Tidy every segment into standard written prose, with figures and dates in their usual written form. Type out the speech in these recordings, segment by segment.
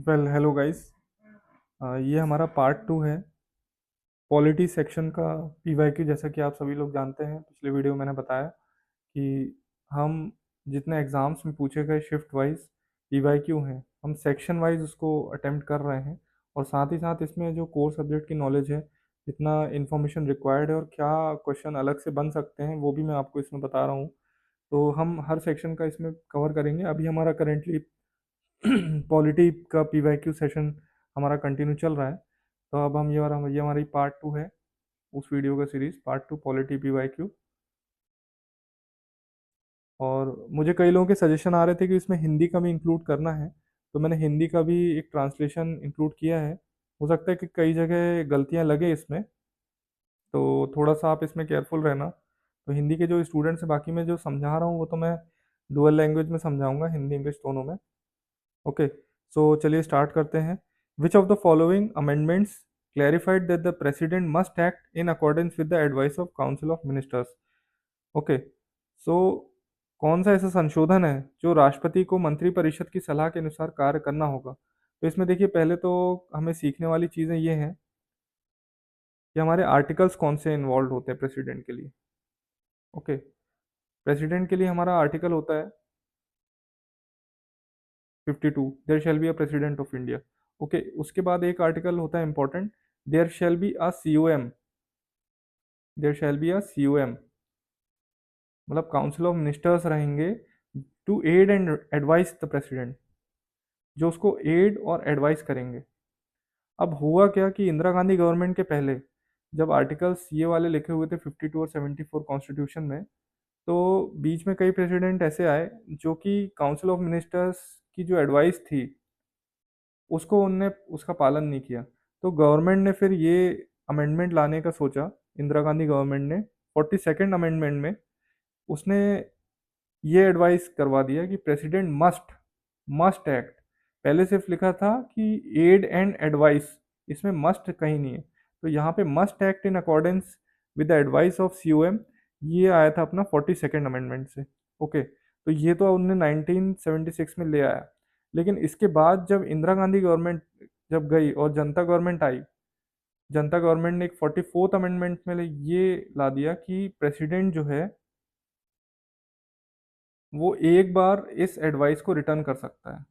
Hello guys. ये हमारा part two है पॉलिटी सेक्शन का पीवाईक्यू। जैसा कि आप सभी लोग जानते हैं, पिछले वीडियो मैंने बताया कि हम जितने एग्ज़ाम्स में पूछे गए शिफ्ट वाइज पीवाईक्यू हैं, हम सेक्शन वाइज उसको अटेम्प्ट कर रहे हैं। और साथ ही साथ इसमें जो कोर सब्जेक्ट की नॉलेज है, जितना इन्फॉर्मेशन रिक्वायर्ड है और क्या क्वेश्चन अलग से बन सकते हैं, वो भी मैं आपको इसमें बता रहा हूँ। तो हम हर सेक्शन का इसमें कवर करेंगे। अभी हमारा करेंटली पॉलिटी का पीवाईक्यू सेशन हमारा कंटिन्यू चल रहा है। तो अब हम ये हमारी पार्ट टू है उस वीडियो का series, part two polity PYQ. और मुझे कई लोगों के सजेशन आ रहे थे कि इसमें हिंदी का भी इंक्लूड करना है, तो मैंने हिंदी का भी एक ट्रांसलेशन इंक्लूड किया है। हो सकता है कि कई जगह गलतियां लगे इसमें, तो थोड़ा सा आप इसमें केयरफुल रहना। तो हिंदी के जो स्टूडेंट्स हैं, बाकी मैं जो समझा रहा हूँ वो तो मैं डुअल लैंग्वेज में समझाऊंगा, हिंदी इंग्लिश दोनों में। ओके, सो चलिए स्टार्ट करते हैं। Which of the following amendments clarified that the president must act in accordance with the advice of council of ministers. Okay, so कौन सा ऐसा संशोधन है जो राष्ट्रपति को मंत्रिपरिषद की सलाह के अनुसार कार्य करना होगा? तो इसमें देखिए, पहले तो हमें सीखने वाली चीज़ें ये हैं कि हमारे आर्टिकल्स कौन से इन्वॉल्व होते हैं प्रेसिडेंट के लिए। ओके, प्रेसिडेंट के लिए हमारा आर्टिकल होता है 52, there shall be a President of India. Okay, उसके बाद एक आर्टिकल होता है important, there shall be a COM. There shall be a COM मतलब काउंसिल ऑफ मिनिस्टर्स रहेंगे to aid and advise the President, जो उसको एड और एडवाइस करेंगे। अब हुआ क्या कि इंदिरा गांधी गवर्नमेंट के पहले जब आर्टिकल्स ये वाले लिखे हुए थे 52 और 74 कॉन्स्टिट्यूशन में, तो बीच में कई प्रेसिडेंट ऐसे आए जो कि काउंसिल ऑफ मिनिस्टर्स की जो एडवाइस थी उसको उनने उसका पालन नहीं किया। तो गवर्नमेंट ने फिर ये अमेंडमेंट लाने का सोचा, इंदिरा गांधी गवर्नमेंट ने 42nd अमेंडमेंट में उसने ये एडवाइस करवा दिया कि प्रेसिडेंट मस्ट मस्ट एक्ट। पहले सिर्फ लिखा था कि एड एंड एडवाइस, इसमें मस्ट कहीं नहीं है। तो यहाँ पे must act in accordance with the advice of COM, ये आया था अपना 42nd अमेंडमेंट से। ओके, तो ये तो उनने 1976 में ले आया। लेकिन इसके बाद जब इंदिरा गांधी गवर्नमेंट जब गई और जनता गवर्नमेंट आई, जनता गवर्नमेंट ने एक 44th अमेंडमेंट में ये ला दिया कि प्रेसिडेंट जो है वो एक बार इस एडवाइस को रिटर्न कर सकता है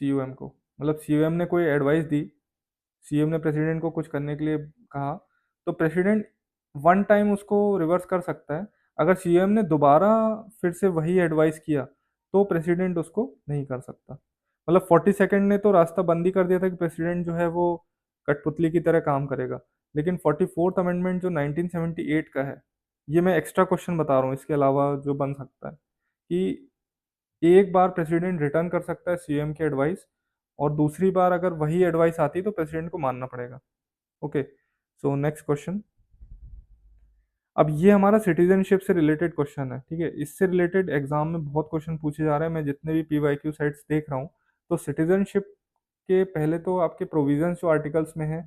सीयूएम को। मतलब सीयूएम ने कोई एडवाइस दी, सीएम ने प्रेसिडेंट को कुछ करने के लिए कहा, तो प्रेसिडेंट वन टाइम उसको रिवर्स कर सकता है। अगर सीएम ने दोबारा फिर से वही एडवाइस किया तो प्रेसिडेंट उसको नहीं कर सकता। मतलब 42nd ने तो रास्ता बंद ही कर दिया था कि प्रेसिडेंट जो है वो कठपुतली की तरह काम करेगा। लेकिन 44th अमेंडमेंट जो 1978 का है, ये मैं एक्स्ट्रा क्वेश्चन बता रहा हूँ इसके अलावा जो बन सकता है, कि एक बार प्रेसिडेंट रिटर्न कर सकता है सीएम की एडवाइस, और दूसरी बार अगर वही एडवाइस आती तो प्रेसिडेंट को मानना पड़ेगा। Okay, so next question. अब ये हमारा सिटीजनशिप से रिलेटेड क्वेश्चन है, ठीक है। इससे रिलेटेड एग्जाम में बहुत क्वेश्चन पूछे जा रहे हैं, मैं जितने भी पीवाईक्यू साइट्स देख रहा हूँ। तो सिटीजनशिप के पहले तो आपके प्रोविजंस जो आर्टिकल्स में है,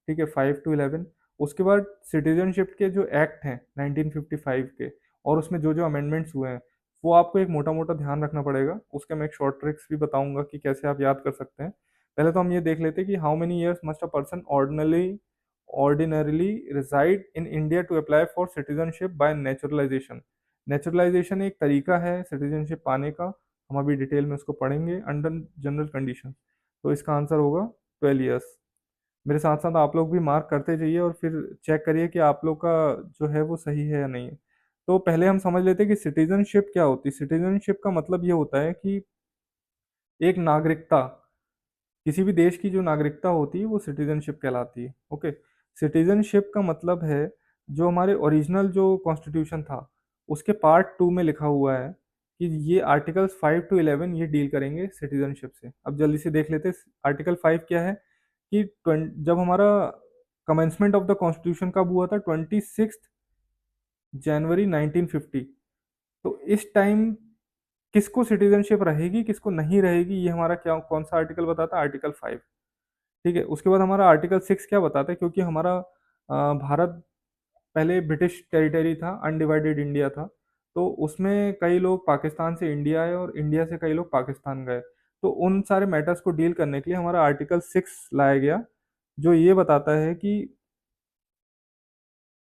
ठीक है, 5 to 11। उसके बाद सिटीजनशिप के जो एक्ट हैं 1955 के, और उसमें जो जो अमेंडमेंट्स हुए हैं, वो आपको एक मोटा मोटा ध्यान रखना पड़ेगा। उसके मैं एक शॉर्ट ट्रिक्स भी बताऊंगा कि कैसे आप याद कर सकते हैं। पहले तो हम ये देख लेते हैं कि how many years must a person ordinarily reside in India to apply for citizenship by naturalization। Naturalisation एक तरीका है सिटीजनशिप पाने का, हम अभी डिटेल में उसको पढ़ेंगे अंडर जनरल कंडीशन। तो इसका आंसर होगा 12 ईयर्स। मेरे साथ साथ आप लोग भी मार्क करते जाइए और फिर चेक करिए कि आप लोग का जो है वो सही है या नहीं है। तो पहले हम समझ लेते हैं कि सिटीजनशिप क्या होती है। सिटीजनशिप का मतलब ये होता है कि एक नागरिकता, किसी भी देश की जो नागरिकता होती है वो सिटीजनशिप कहलाती है। ओके, सिटीजनशिप का मतलब है जो हमारे ओरिजिनल जो कॉन्स्टिट्यूशन था उसके पार्ट 2 में लिखा हुआ है कि ये आर्टिकल्स 5 to 11 ये डील करेंगे सिटीजनशिप से। अब जल्दी से देख लेते हैं आर्टिकल 5 क्या है। कि जब हमारा कमेंसमेंट ऑफ द कॉन्स्टिट्यूशन कब हुआ था, 26 जनवरी 1950। तो इस टाइम किसको सिटीजनशिप रहेगी किसको नहीं रहेगी, ये हमारा क्या कौन सा आर्टिकल बताता है, आर्टिकल 5। ठीक है, उसके बाद हमारा आर्टिकल 6 क्या बताता है, क्योंकि हमारा भारत पहले ब्रिटिश टेरिटरी था, अनडिवाइडेड इंडिया था। तो उसमें कई लोग पाकिस्तान से इंडिया आए और इंडिया से कई लोग पाकिस्तान गए। तो उन सारे मैटर्स को डील करने के लिए हमारा आर्टिकल 6 लाया गया, जो ये बताता है कि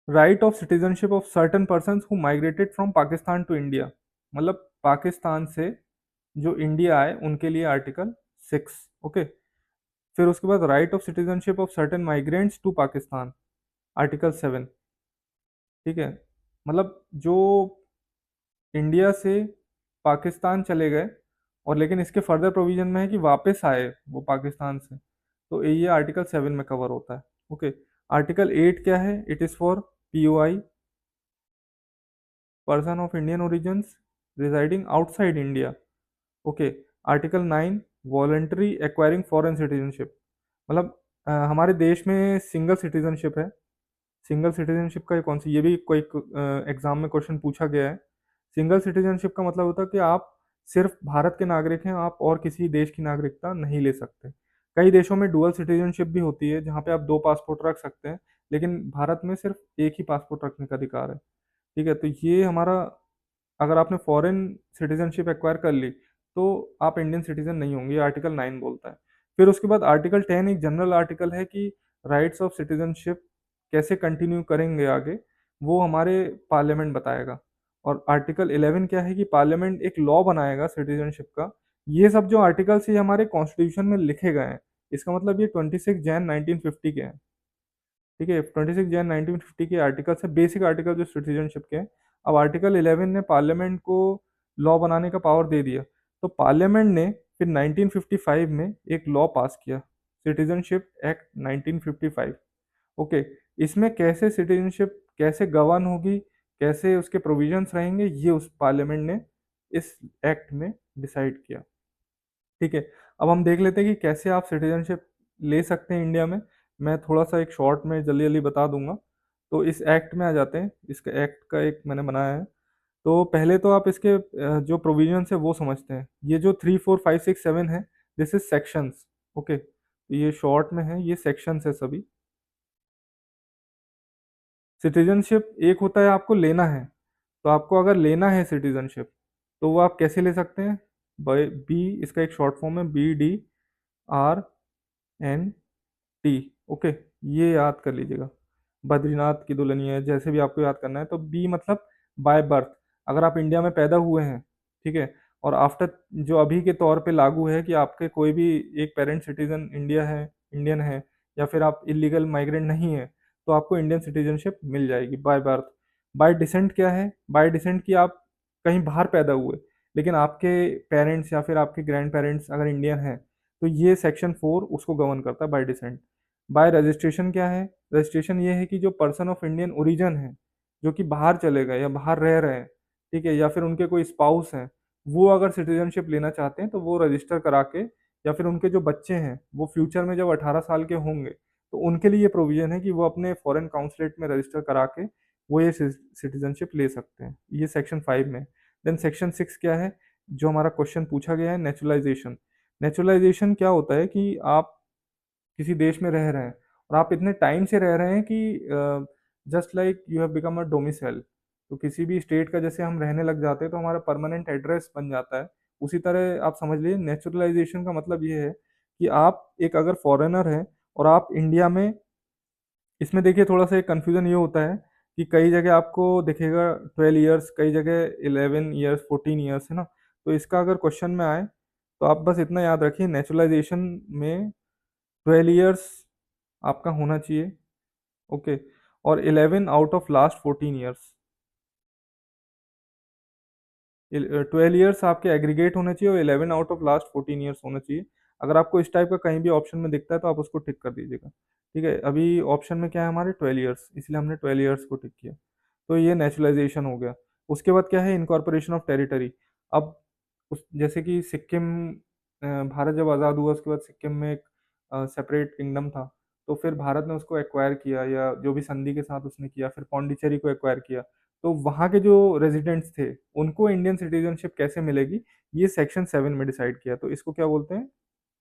right of citizenship of certain person who migrated from Pakistan to India, मतलब पाकिस्तान से जो इंडिया आए उनके लिए आर्टिकल 6। ओके, फिर उसके बाद right of citizenship of certain migrants to Pakistan, article 7। ठीक है, मतलब जो इंडिया से पाकिस्तान चले गए और लेकिन इसके फर्दर प्रोविजन में है कि वापस आए वो पाकिस्तान से, तो ये आर्टिकल 7 में कवर होता है। ओके, आर्टिकल 8 क्या है? It is for POI, person of Indian origins residing outside India. Okay, article 9 voluntary acquiring foreign citizenship, मतलब हमारे देश में सिंगल सिटीजनशिप है। सिंगल सिटीजनशिप का कौन सी, ये भी कोई एग्जाम में क्वेश्चन पूछा गया है। सिंगल सिटीजनशिप का मतलब होता है कि आप सिर्फ भारत के नागरिक हैं, आप और किसी देश की नागरिकता नहीं ले सकते। कई देशों में डुअल सिटीजनशिप भी होती है, जहाँ पे आप दो पासपोर्ट रख सकते हैं, लेकिन भारत में सिर्फ एक ही पासपोर्ट रखने का अधिकार है। ठीक है, तो ये हमारा, अगर आपने फॉरेन सिटीजनशिप एक्वायर कर ली तो आप इंडियन सिटीजन नहीं होंगे, ये आर्टिकल 9 बोलता है। फिर उसके बाद आर्टिकल 10 एक जनरल आर्टिकल है कि राइट्स ऑफ सिटीजनशिप कैसे कंटिन्यू करेंगे आगे, वो हमारे पार्लियामेंट बताएगा। और आर्टिकल 11 क्या है कि पार्लियामेंट एक लॉ बनाएगा सिटीजनशिप का। ये सब जो आर्टिकल्स ये हमारे कॉन्स्टिट्यूशन में लिखे गए हैं, इसका मतलब ये 26 जैन 1950 के हैं। ठीक है, 26 जैन 1950 के आर्टिकल्स है, बेसिक आर्टिकल जो सिटीजनशिप के हैं। अब आर्टिकल 11 ने पार्लियामेंट को लॉ बनाने का पावर दे दिया, तो पार्लियामेंट ने फिर 1955 में एक लॉ पास किया, सिटीजनशिप एक्ट 1955। ओके, इसमें कैसे सिटीजनशिप कैसे गवर्न होगी, कैसे उसके प्रोविजंस रहेंगे, ये उस पार्लियामेंट ने इस एक्ट में डिसाइड किया। ठीक है, अब हम देख लेते हैं कि कैसे आप सिटीजनशिप ले सकते हैं इंडिया में। मैं थोड़ा सा एक शॉर्ट में जल्दी जल्दी बता दूंगा। तो इस एक्ट में आ जाते हैं, इसका एक्ट का एक मैंने बनाया है। तो पहले तो आप इसके जो प्रोविजंस है वो समझते हैं। ये जो 3 4 5 6 7 है, दिस इज सेक्शंस। ओके, ये शॉर्ट में है, ये सेक्शंस है सभी। सिटीजनशिप एक होता है आपको लेना है, तो आपको अगर लेना है सिटीजनशिप तो वो आप कैसे ले सकते हैं? बाय बी, इसका एक शॉर्ट फॉर्म है BDRNT। ओके, ये याद कर लीजिएगा, बद्रीनाथ की दुल्हनिया, जैसे भी आपको याद करना है। तो बी मतलब बाय बर्थ, अगर आप इंडिया में पैदा हुए हैं, ठीक है, और आफ्टर जो अभी के तौर पे लागू है कि आपके कोई भी एक पेरेंट सिटीजन इंडिया है, इंडियन है, या फिर आप इलीगल माइग्रेंट नहीं है, तो आपको इंडियन सिटीजनशिप मिल जाएगी बाय बर्थ। बाय डिसेंट क्या है? बाय डिसेंट की आप कहीं बाहर पैदा हुए, लेकिन आपके पेरेंट्स या फिर आपके ग्रैंड पेरेंट्स अगर इंडियन हैं, तो ये सेक्शन 4 उसको गवर्न करता है, बाय डिसेंट। बाय रजिस्ट्रेशन क्या है? रजिस्ट्रेशन ये है कि जो पर्सन ऑफ इंडियन ओरिजिन है, जो कि बाहर चले गए या बाहर रह रहे हैं, ठीक है, या फिर उनके कोई स्पाउस हैं, वो अगर सिटीजनशिप लेना चाहते हैं तो वो रजिस्टर करा के, या फिर उनके जो बच्चे हैं वो फ्यूचर में जब 18 साल के होंगे, तो उनके लिए ये प्रोविजन है कि वो अपने फॉरेन काउंसलेट में रजिस्टर करा के वो ये सिटीजनशिप ले सकते हैं, ये सेक्शन 5 में। देन सेक्शन 6 क्या है, जो हमारा क्वेश्चन पूछा गया है, नेचुरलाइजेशन। नेचुरलाइजेशन क्या होता है कि आप किसी देश में रह रहे हैं और आप इतने टाइम से रह रहे हैं कि just like you have become a domicile. तो किसी भी स्टेट का जैसे हम रहने लग जाते हैं तो हमारा परमानेंट एड्रेस बन जाता है, उसी तरह आप समझ लीजिए नेचुरलाइजेशन का मतलब ये है कि आप एक अगर फॉरेनर हैं और आप इंडिया में, इसमें देखिए थोड़ा सा एक कन्फ्यूजन ये होता है कि कई जगह आपको दिखेगा 12 ईयर्स, कई जगह 11 ईयर्स, 14 ईयर्स, है ना। तो इसका अगर क्वेश्चन में आए तो आप बस इतना याद रखिए, नेचुरलाइजेशन में 12 ईयर्स आपका होना चाहिए। ओके, और 11 out of last 14 years, 12 years आपके एग्रीगेट होने चाहिए और 11 आउट ऑफ लास्ट 14 ईयर्स होना चाहिए। अगर आपको इस टाइप का कहीं भी ऑप्शन में दिखता है तो आप उसको टिक कर दीजिएगा। ठीक है, अभी ऑप्शन में क्या है हमारे 12 ईयर्स, इसलिए हमने 12 ईयर्स को टिक किया। तो ये नेचुरलाइजेशन हो गया। उसके बाद क्या है, इनकॉर्पोरेशन ऑफ टेरिटरी। अब उस जैसे कि सिक्किम, भारत जब आज़ाद हुआ उसके बाद सिक्किम में एक सेपरेट किंगडम था, तो फिर भारत ने उसको एक्वायर किया, या जो भी संधि के साथ उसने किया, फिर पौंडीचेरी को एक्वायर किया। तो वहाँ के जो रेजिडेंट्स थे उनको इंडियन सिटीजनशिप कैसे मिलेगी, ये सेक्शन 7 में डिसाइड किया। तो इसको क्या बोलते हैं?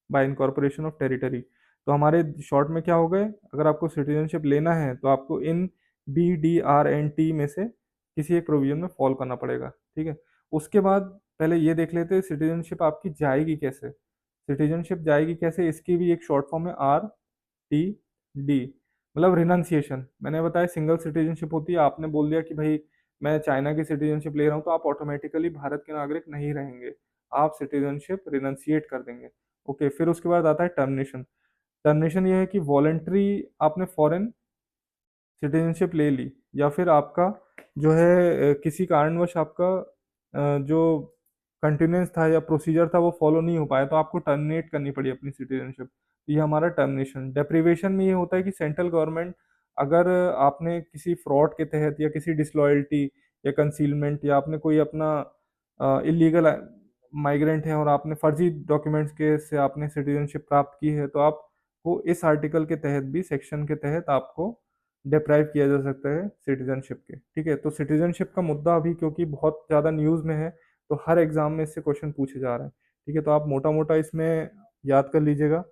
Bye incorporation of territory. तो हमारे शॉर्ट में क्या हो गए, अगर आपको सिटीजनशिप लेना है तो आपको इन BDRNT में से किसी एक प्रोविजन में फॉलो करना पड़ेगा। ठीक है, उसके बाद पहले ये देख लेते हैं सिटीजनशिप आपकी जाएगी कैसे। सिटीजनशिप जाएगी कैसे, इसकी भी एक शॉर्ट फॉर्म है RTD, मतलब रिनंसिएशन। मैंने बताया सिंगल सिटीजनशिप होती है, आपने बोल दिया कि भाई मैं चाइना की सिटीजनशिप ले रहा हूँ तो आप ऑटोमेटिकली भारत के नागरिक नहीं रहेंगे, आप सिटीजनशिप रिनंसिएट कर देंगे। ओके, फिर उसके बाद आता है टर्मिनेशन। टर्मिनेशन ये है कि वॉलेंट्री आपने फॉरेन सिटीजनशिप ले ली, या फिर आपका जो है किसी कारणवश आपका जो कंटिन्यूंस था या प्रोसीजर था वो फॉलो नहीं हो पाया, तो आपको टर्मिनेट करनी पड़ी अपनी सिटीजनशिप। ये हमारा टर्मिनेशन। डेप्रिवेशन में ये होता है कि सेंट्रल गवर्नमेंट, अगर आपने किसी फ्रॉड के तहत या किसी डिसलॉयल्टी या कंसीलमेंट, या आपने कोई अपना इलीगल माइग्रेंट है और आपने फर्जी डॉक्यूमेंट्स के से आपने सिटीजनशिप प्राप्त की है, तो आपको इस आर्टिकल के तहत भी, सेक्शन के तहत आपको डिप्राइव किया जा सकता है सिटीजनशिप के। ठीक है, तो सिटीजनशिप का मुद्दा अभी क्योंकि बहुत ज़्यादा न्यूज़ में है, तो हर एग्जाम में इससे क्वेश्चन पूछे जा रहे हैं। ठीक है, तो आप मोटा मोटा इसमें याद कर लीजिएगा।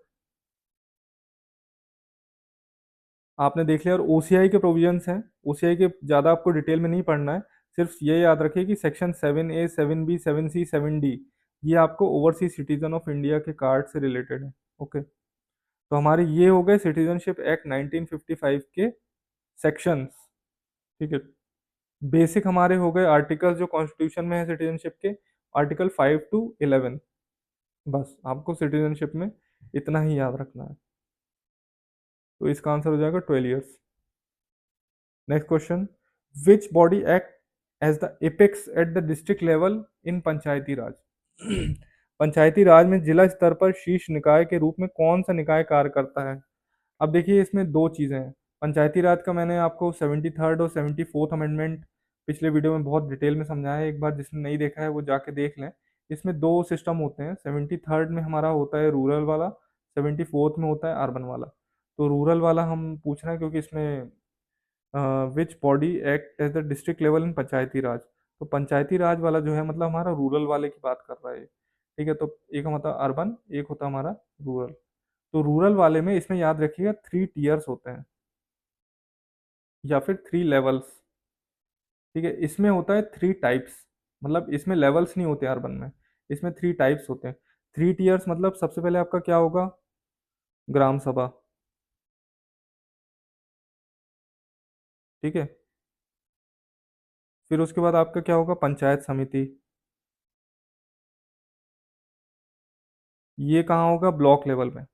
आपने देख लिया, और ओसीआई के प्रोविजंस हैं, ओसीआई के ज़्यादा आपको डिटेल में नहीं पढ़ना है, सिर्फ ये याद रखिए कि section 7A 7B 7C 7D ये आपको ओवरसीज सिटीजन ऑफ इंडिया के कार्ड से रिलेटेड है। ओके, तो हमारे ये हो गए सिटीजनशिप एक्ट 1955 के सेक्शंस। ठीक है, बेसिक हमारे हो गए आर्टिकल जो कॉन्स्टिट्यूशन में है सिटीजनशिप के, आर्टिकल 5 to 11। बस आपको सिटीजनशिप में इतना ही याद रखना है, तो इसका आंसर हो जाएगा 12 years। Next question, which body act as the apex at the district level in Panchayati Raj. Panchayati Raj में जिला स्तर पर शीर्ष निकाय के रूप में कौन सा निकाय कार्य करता है। अब देखिए, इसमें दो चीज़ें हैं। पंचायती राज का मैंने आपको 73rd और 74th अमेंडमेंट पिछले वीडियो में बहुत डिटेल में समझाया है, एक बार जिसने नहीं देखा है वो जाके देख लें। इसमें दो सिस्टम होते हैं, 73rd में हमारा होता है रूरल वाला, 74th में होता है अर्बन वाला। तो रूरल वाला हम पूछ रहे हैं क्योंकि इसमें which body act as the district level in Panchayati Raj, तो पंचायती राज वाला जो है मतलब हमारा रूरल वाले की बात कर रहा है। ठीक है, तो एक होता है अर्बन, एक होता है हमारा रूरल। तो रूरल वाले में इसमें याद रखिएगा 3 tiers होते हैं या फिर 3 levels। ठीक है, इसमें होता है 3 types, मतलब इसमें लेवल्स नहीं होते अर्बन में, इसमें 3 types होते हैं। 3 tiers मतलब सबसे पहले आपका क्या होगा, ग्राम सभा। ठीक है, फिर उसके बाद आपका क्या होगा, पंचायत समिति। ये कहाँ होगा, ब्लॉक लेवल में।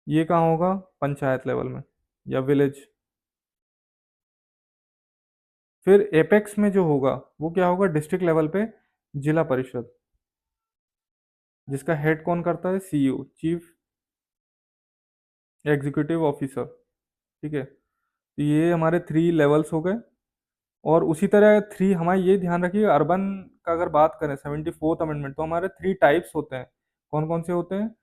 ये कहाँ होगा, पंचायत लेवल में या विलेज। फिर एपेक्स में जो होगा वो क्या होगा, डिस्ट्रिक्ट लेवल पे जिला परिषद, जिसका हेड कौन करता है, सीयू, चीफ एग्जीक्यूटिव ऑफिसर। ठीक है, तो ये हमारे 3 levels हो गए। और उसी तरह हमारे ये ध्यान रखिए, अर्बन का अगर बात करें 74th अमेंडमेंट, तो हमारे 3 types होते हैं। कौन कौन से होते हैं,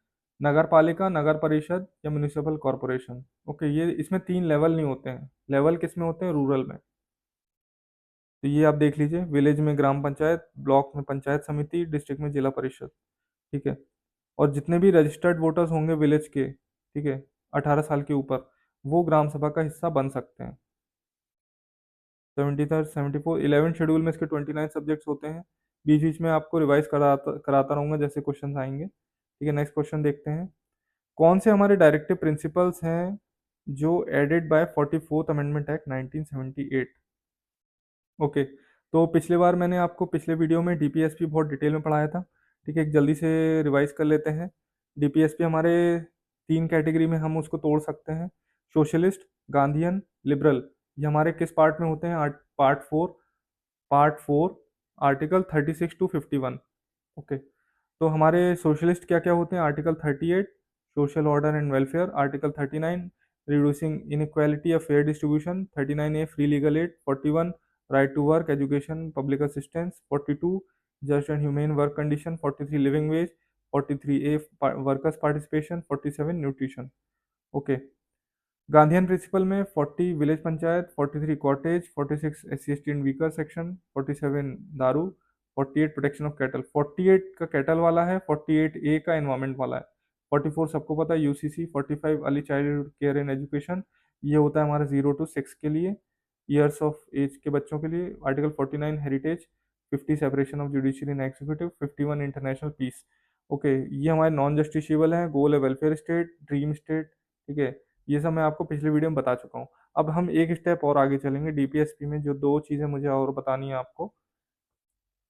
नगर पालिका, नगर परिषद या म्यूनिसिपल कॉरपोरेशन। ओके, ये इसमें 3 लेवल नहीं होते हैं, लेवल किस में होते हैं, रूरल में। तो ये आप देख लीजिए, विलेज में ग्राम पंचायत, ब्लॉक में पंचायत समिति, डिस्ट्रिक्ट में जिला परिषद। ठीक है, और जितने भी रजिस्टर्ड वोटर्स होंगे विलेज के, ठीक है, 18 साल के ऊपर, वो ग्राम सभा का हिस्सा बन सकते हैं। 73, 74, 11 शेड्यूल में इसके 29 सब्जेक्ट्स होते हैं। बीच बीच में आपको रिवाइज कराता कराता रहूंगा जैसे क्वेश्चन आएंगे। ठीक है, नेक्स्ट क्वेश्चन देखते हैं। कौन से हमारे डायरेक्टिव प्रिंसिपल्स हैं जो added by 44th amendment act 1978। Okay, तो पिछले बार मैंने आपको पिछले वीडियो में डीपीएसपी बहुत डिटेल में पढ़ाया था। ठीक है, एक जल्दी से रिवाइज कर लेते हैं। डीपीएसपी हमारे 3 कैटेगरी में हम उसको तोड़ सकते हैं, सोशलिस्ट, गांधीयन, लिबरल। ये हमारे किस पार्ट में होते हैं, पार्ट 4 आर्टिकल 36 to 51। ओके, तो हमारे सोशलिस्ट क्या क्या होते हैं, article 38 social order and welfare, article 39 reducing inequality of fair distribution, 39A free legal aid, 41 right to work education public assistance, 42 just and humane work condition, 43 living wage, 43A workers participation, 47 nutrition. Okay, Gandhian principle में 40 village panchayat, 43 cottage, 46 SC/ST and weaker section, 47 दारू, 48 protection of cattle. 48 का cattle वाला है, 48A का environment वाला है, 44 सबको पता है UCC, 45 early childhood care and education, ये होता है हमारा 0 to 6 के लिए, ईयर्स ऑफ एज के बच्चों के लिए। Article 49 heritage, 50 separation of judiciary and executive, 51 international peace. Okay, ये हमारे नॉन जस्टिशिएबल हैं, गोल है वेलफेयर स्टेट, ड्रीम स्टेट, ठीक है। ये सब मैं आपको पिछले वीडियो में बता चुका हूँ। अब हम एक स्टेप और आगे चलेंगे डीपीएसपी में, जो दो चीज़ें मुझे और बतानी है आपको।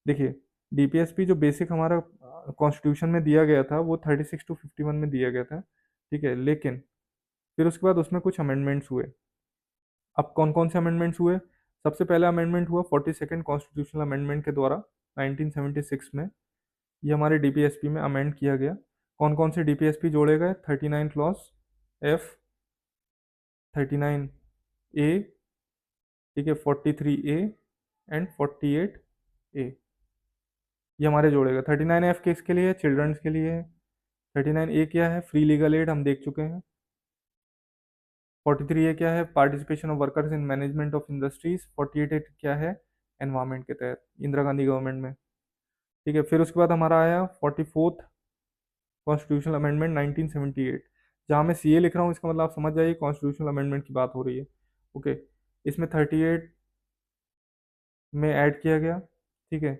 देखिए, डीपीएसपी जो बेसिक हमारा कॉन्स्टिट्यूशन में दिया गया था वो 36 to 51 में दिया गया था, ठीक है। लेकिन फिर उसके बाद उसमें कुछ अमेंडमेंट्स हुए। अब कौन कौन से अमेंडमेंट्स हुए? सबसे पहला अमेंडमेंट हुआ 42nd कॉन्स्टिट्यूशनल अमेंडमेंट के द्वारा 1976 में। ये हमारे डीपीएसपी में अमेंड किया गया। कौन कौन से डीपीएसपी जोड़े गए? 39 क्लॉज एफ, 39 ए, ठीक है, 43 ए एंड 48 ए, ये हमारे जोड़े गए। 39 एफ किसके लिए है? चिल्ड्रंस के लिए है। 39 ए क्या है? फ्री लीगल एड, हम देख चुके हैं। 43 ए क्या है? Participation of workers in management of industries. 48 ए क्या है? एनवायरमेंट के तहत, इंदिरा गांधी गवर्नमेंट में, ठीक है। फिर उसके बाद हमारा आया 44th कॉन्स्टिट्यूशनल अमेंडमेंट 1978। जहाँ मैं सीए लिख रहा हूँ इसका मतलब आप समझ जाइए कॉन्स्टिट्यूशनल अमेंडमेंट की बात हो रही है, ओके। इसमें 38 में ऐड किया गया, ठीक है,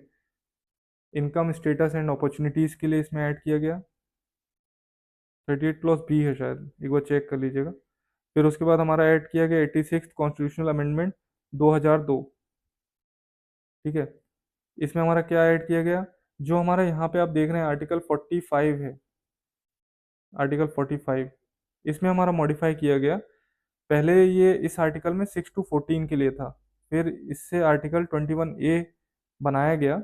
इनकम स्टेटस एंड अपॉर्चुनिटीज़ के लिए इसमें ऐड किया गया। 38 क्लॉज बी है शायद, एक बार चेक कर लीजिएगा। फिर उसके बाद हमारा ऐड किया गया 86 कॉन्स्टिट्यूशनल अमेंडमेंट 2002, ठीक है। इसमें हमारा क्या ऐड किया गया? जो हमारा यहाँ पे आप देख रहे हैं आर्टिकल 45 है, आर्टिकल 45, इसमें हमारा मॉडिफाई किया गया। पहले ये इस आर्टिकल में 6 to 14 के लिए था, फिर इससे आर्टिकल 21 ए बनाया गया,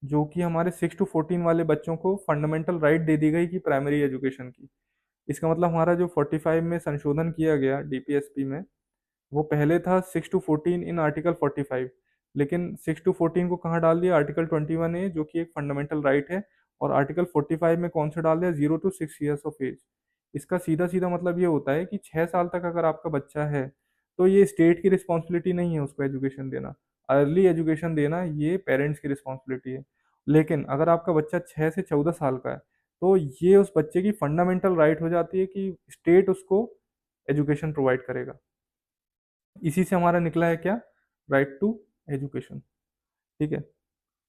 जो कि हमारे 6 to 14 वाले बच्चों को फंडामेंटल राइट दे दी गई कि प्राइमरी एजुकेशन की। इसका मतलब हमारा जो 45 में संशोधन किया गया डीपीएसपी में, वो पहले था 6 to 14 इन आर्टिकल 45, लेकिन 6 to 14 को कहाँ डाल दिया? आर्टिकल 21 ए, जो कि एक फंडामेंटल राइट है। और आर्टिकल 45 में कौन सा डाल दिया? 0 to 6 years ऑफ एज। इसका सीधा सीधा मतलब ये होता है कि 6 साल तक अगर आपका बच्चा है तो ये स्टेट की रिस्पॉन्सिबिलिटी नहीं है उसको एजुकेशन देना, अर्ली एजुकेशन देना ये पेरेंट्स की रिस्पॉन्सिबिलिटी है। लेकिन अगर आपका बच्चा 6 से 14 साल का है तो ये उस बच्चे की फंडामेंटल राइट हो जाती है कि स्टेट उसको एजुकेशन प्रोवाइड करेगा। इसी से हमारा निकला है क्या? राइट टू एजुकेशन, ठीक है।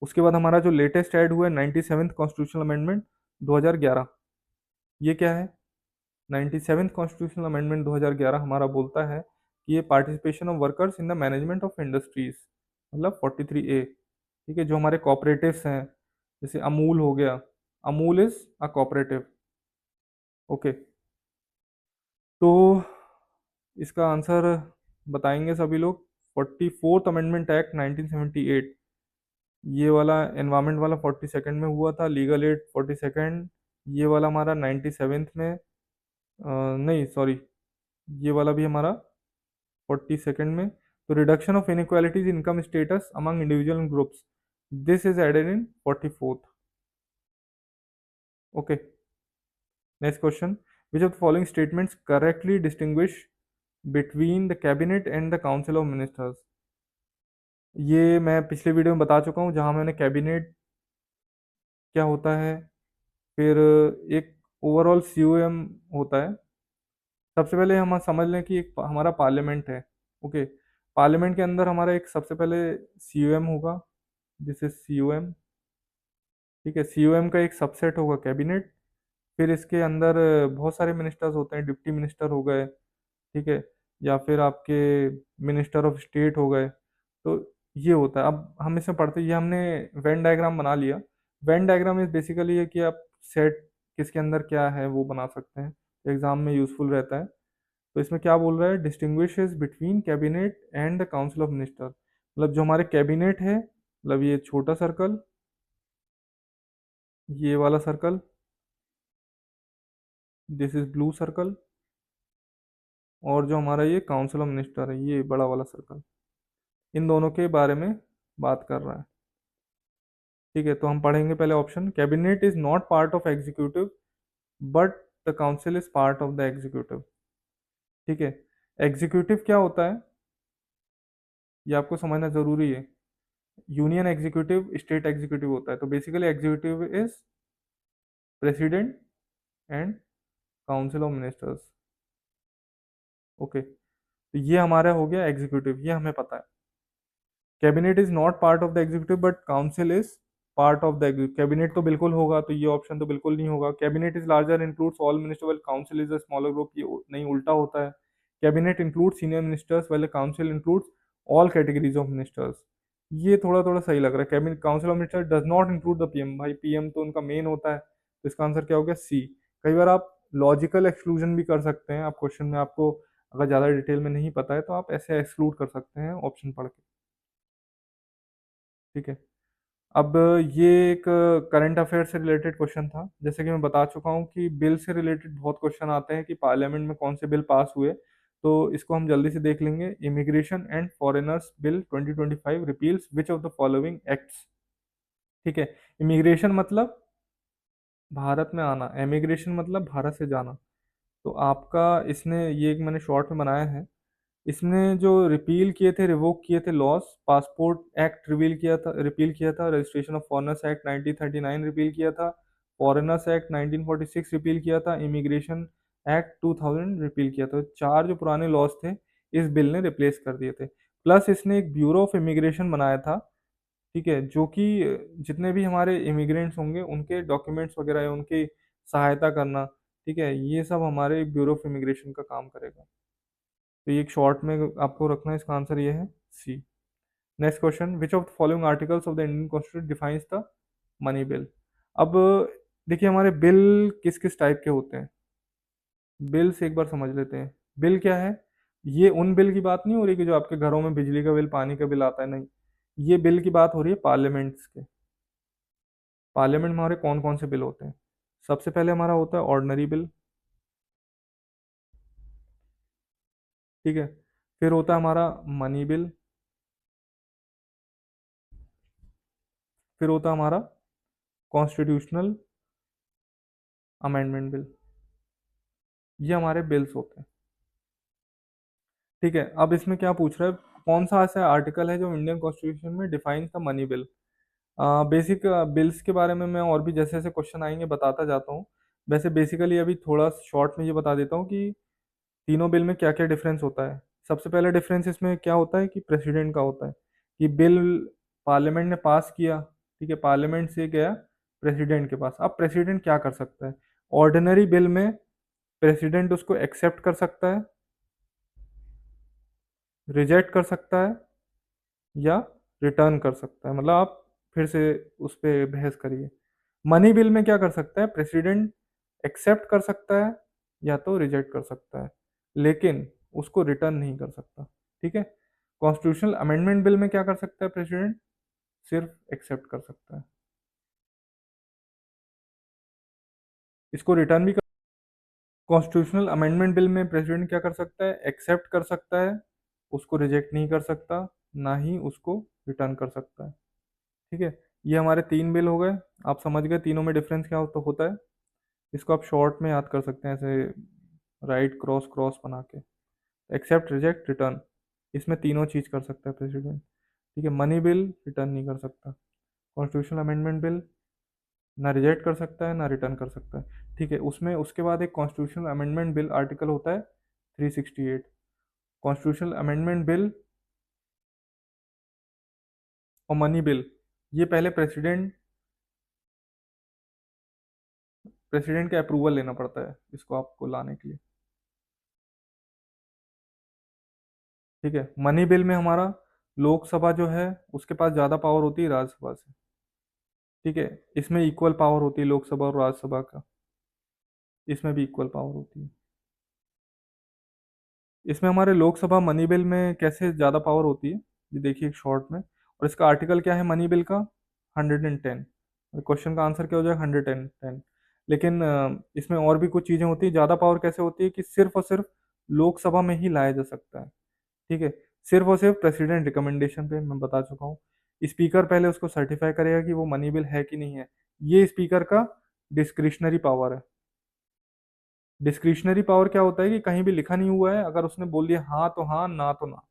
उसके बाद हमारा जो लेटेस्ट ऐड हुआ है 97th कॉन्स्टिट्यूशनल अमेंडमेंट 2011। ये क्या है? 97th कॉन्स्टिट्यूशनल अमेंडमेंट 2011 हमारा बोलता है कि ये participation of workers in the management of industries, मतलब 43 ए, ठीक है। जो हमारे कॉपरेटिव्स हैं, जैसे अमूल हो गया, Amul is a cooperative, okay. तो इसका आंसर बताएंगे सभी लोग। 44th अमेंडमेंट एक्ट 1978, ये वाला एनवायरमेंट वाला 42nd में हुआ था, लीगल एड 42nd, ये वाला हमारा 97th में, नहीं सॉरी, ये वाला भी हमारा 42nd में। तो reduction of inequalities income status among individual groups, this is added in 44th, okay. Next question, which of the following statements correctly distinguish between the cabinet and the council of ministers? ये मैं पिछले video में बता चुका हूँ, जहाँ मैंने cabinet क्या होता है, फिर एक ओवरऑल सीओएम होता है। सबसे पहले हम समझ लें कि एक हमारा पार्लियामेंट है, ओके। पार्लियामेंट के अंदर हमारा एक सबसे पहले सीओएम होगा, दिस इज सीओएम, ठीक है। सीओएम का एक सबसेट होगा कैबिनेट। फिर इसके अंदर बहुत सारे मिनिस्टर्स होते हैं, डिप्टी मिनिस्टर हो गए, ठीक है, या फिर आपके मिनिस्टर ऑफ स्टेट हो गए। तो ये होता है। अब हम इसमें पढ़ते, ये हमने वेन डायग्राम बना लिया। वेन डायग्राम इज बेसिकली है कि आप सेट किसके अंदर क्या है वो बना सकते हैं, एग्जाम में यूजफुल रहता है। तो इसमें क्या बोल रहा है? Distinguishes between cabinet and the council of minister, मतलब जो हमारे कैबिनेट है, मतलब ये छोटा सर्कल, ये वाला circle, this is blue circle, और जो हमारा ये काउंसिल ऑफ मिनिस्टर है, ये बड़ा वाला सर्कल, इन दोनों के बारे में बात कर रहा है, ठीक है। तो हम पढ़ेंगे पहले option, cabinet is not part of executive but the council is part of the executive, ठीक है। एग्जीक्यूटिव क्या होता है ये आपको समझना जरूरी है। यूनियन एग्जीक्यूटिव, स्टेट एग्जीक्यूटिव होता है। तो basically executive is president and council of ministers, okay. तो ये हमारा हो गया एग्जीक्यूटिव, ये हमें पता है। Cabinet is not part of the executive but council is part of the cabinet तो बिल्कुल होगा, तो ये ऑप्शन तो बिल्कुल नहीं होगा। Cabinet is larger includes all minister well council is a smaller group, ये नहीं उल्टा होता है। Cabinet includes senior ministers well council includes all categories of ministers. ये थोड़ा थोड़ा सही लग रहा है। Cabinet council of minister does not include the PM, भाई पीएम तो उनका मेन होता है, तो इसका आंसर क्या हो गया सी। कई बार आप लॉजिकल एक्सक्लूजन भी कर सकते हैं, आप क्वेश्चन में आपको अगर ज़्यादा डिटेल में नहीं पता है तो आप ऐसे एक्सक्लूड कर सकते हैं ऑप्शन पढ़ के। ठीक है, अब ये एक करंट अफेयर से रिलेटेड क्वेश्चन था। जैसे कि मैं बता चुका हूँ कि बिल से रिलेटेड बहुत क्वेश्चन आते हैं कि पार्लियामेंट में कौन से बिल पास हुए, तो इसको हम जल्दी से देख लेंगे। Immigration and foreigners bill 2025 repeals which of the following acts. ठीक है, इमिग्रेशन मतलब भारत में आना, एमिग्रेशन मतलब भारत से जाना। तो आपका इसने ये एक मैंने शॉर्ट में बनाया है, इसने जो रिपील किए थे, रिवोक किए थे लॉस, पासपोर्ट एक्ट रिपील किया था, registration of foreigners act 1939 repeal किया था, फॉरेनर्स एक्ट 1946 रिपील किया था, इमिग्रेशन एक्ट 2000 रिपील किया था। चार जो पुराने लॉस थे इस बिल ने रिप्लेस कर दिए थे। प्लस इसने एक ब्यूरो ऑफ इमिग्रेशन बनाया था, ठीक है, जो कि जितने भी हमारे इमिग्रेंट्स होंगे उनके डॉक्यूमेंट्स वगैरह या उनकी सहायता करना, ठीक है, ये सब हमारे ब्यूरो ऑफ इमिग्रेशन का काम करेगा। तो ये एक शॉर्ट में आपको रखना है, इसका आंसर ये है C. Next question, which of the following articles of the Indian constitution defines the money bill. अब देखिए हमारे बिल किस किस टाइप के होते हैं, बिल से एक बार समझ लेते हैं। बिल क्या है, ये उन बिल की बात नहीं हो रही कि जो आपके घरों में बिजली का बिल, पानी का बिल आता है, नहीं, ये बिल की बात हो रही है पार्लियामेंट्स के। पार्लियामेंट में हमारे कौन कौन से बिल होते हैं। सबसे पहले हमारा होता है ऑर्डनरी बिल, ठीक है, फिर होता है हमारा मनी बिल, फिर होता है हमारा कॉन्स्टिट्यूशनल अमेंडमेंट बिल। ये हमारे बिल्स होते हैं। ठीक है, अब इसमें क्या पूछ रहा है, कौन सा ऐसा आर्टिकल है जो इंडियन कॉन्स्टिट्यूशन में defines the money bill. Basic bills के बारे में मैं और भी जैसे जैसे क्वेश्चन आएंगे बताता जाता हूँ। वैसे बेसिकली अभी थोड़ा शॉर्ट में ये बता देता हूँ कि तीनों बिल में क्या क्या डिफरेंस होता है। सबसे पहला डिफरेंस इसमें क्या होता है कि प्रेसिडेंट का होता है, कि बिल पार्लियामेंट ने पास किया, ठीक है, पार्लियामेंट से गया प्रेसिडेंट के पास। अब प्रेसिडेंट क्या कर सकता है, ऑर्डिनरी बिल में प्रेसिडेंट उसको एक्सेप्ट कर सकता है, रिजेक्ट कर सकता है, या रिटर्न कर सकता है। मतलब आप फिर से उस पर बहस करिए। मनी बिल में क्या कर सकता है, प्रेसिडेंट एक्सेप्ट कर सकता है या तो रिजेक्ट कर सकता है, लेकिन उसको रिटर्न नहीं कर सकता। ठीक है, कॉन्स्टिट्यूशनल अमेंडमेंट बिल में क्या कर सकता है प्रेसिडेंट, सिर्फ एक्सेप्ट कर सकता है, इसको रिटर्न भी कर। कॉन्स्टिट्यूशनल अमेंडमेंट बिल में प्रेसिडेंट क्या कर सकता है, एक्सेप्ट कर सकता है, उसको रिजेक्ट नहीं कर सकता, ना ही उसको रिटर्न कर सकता है। ठीक है, ये हमारे तीन बिल हो गए। आप समझ गए तीनों में डिफरेंस क्या होता है। इसको आप शॉर्ट में याद कर सकते हैं ऐसे, राइट क्रॉस क्रॉस बना के। एक्सेप्ट, रिजेक्ट, रिटर्न, इसमें तीनों चीज कर सकता है प्रेसिडेंट। ठीक है, मनी बिल रिटर्न नहीं कर सकता, कॉन्स्टिट्यूशनल अमेंडमेंट बिल ना रिजेक्ट कर सकता है ना रिटर्न कर सकता है। ठीक है, उसमें उसके बाद एक कॉन्स्टिट्यूशनल अमेंडमेंट बिल आर्टिकल होता है 368। कॉन्स्टिट्यूशनल अमेंडमेंट बिल और मनी बिल, ये पहले प्रेसिडेंट का अप्रूवल लेना पड़ता है इसको आपको लाने के लिए। ठीक है, मनी बिल में हमारा लोकसभा जो है उसके पास ज़्यादा पावर होती है राज्यसभा से। ठीक है, इसमें इक्वल पावर होती है लोकसभा और राज्यसभा का, इसमें भी इक्वल पावर होती है। इसमें हमारे लोकसभा मनी बिल में कैसे ज़्यादा पावर होती है, ये देखिए शॉर्ट में। और इसका आर्टिकल क्या है मनी बिल का, 110। क्वेश्चन का आंसर क्या हो जाएगा, 110। लेकिन इसमें और भी कुछ चीज़ें होती है। ज़्यादा पावर कैसे होती है कि सिर्फ और सिर्फ लोकसभा में ही लाया जा सकता है। ठीक है, सिर्फ और सिर्फ प्रेसिडेंट रिकमेंडेशन पे, मैं बता चुका हूँ। स्पीकर पहले उसको सर्टिफाई करेगा कि वो मनी बिल है कि नहीं है। ये स्पीकर का डिस्क्रिशनरी पावर है। डिस्क्रिशनरी पावर क्या होता है कि कहीं भी लिखा नहीं हुआ है, अगर उसने बोल दिया हाँ तो हाँ, ना तो ना,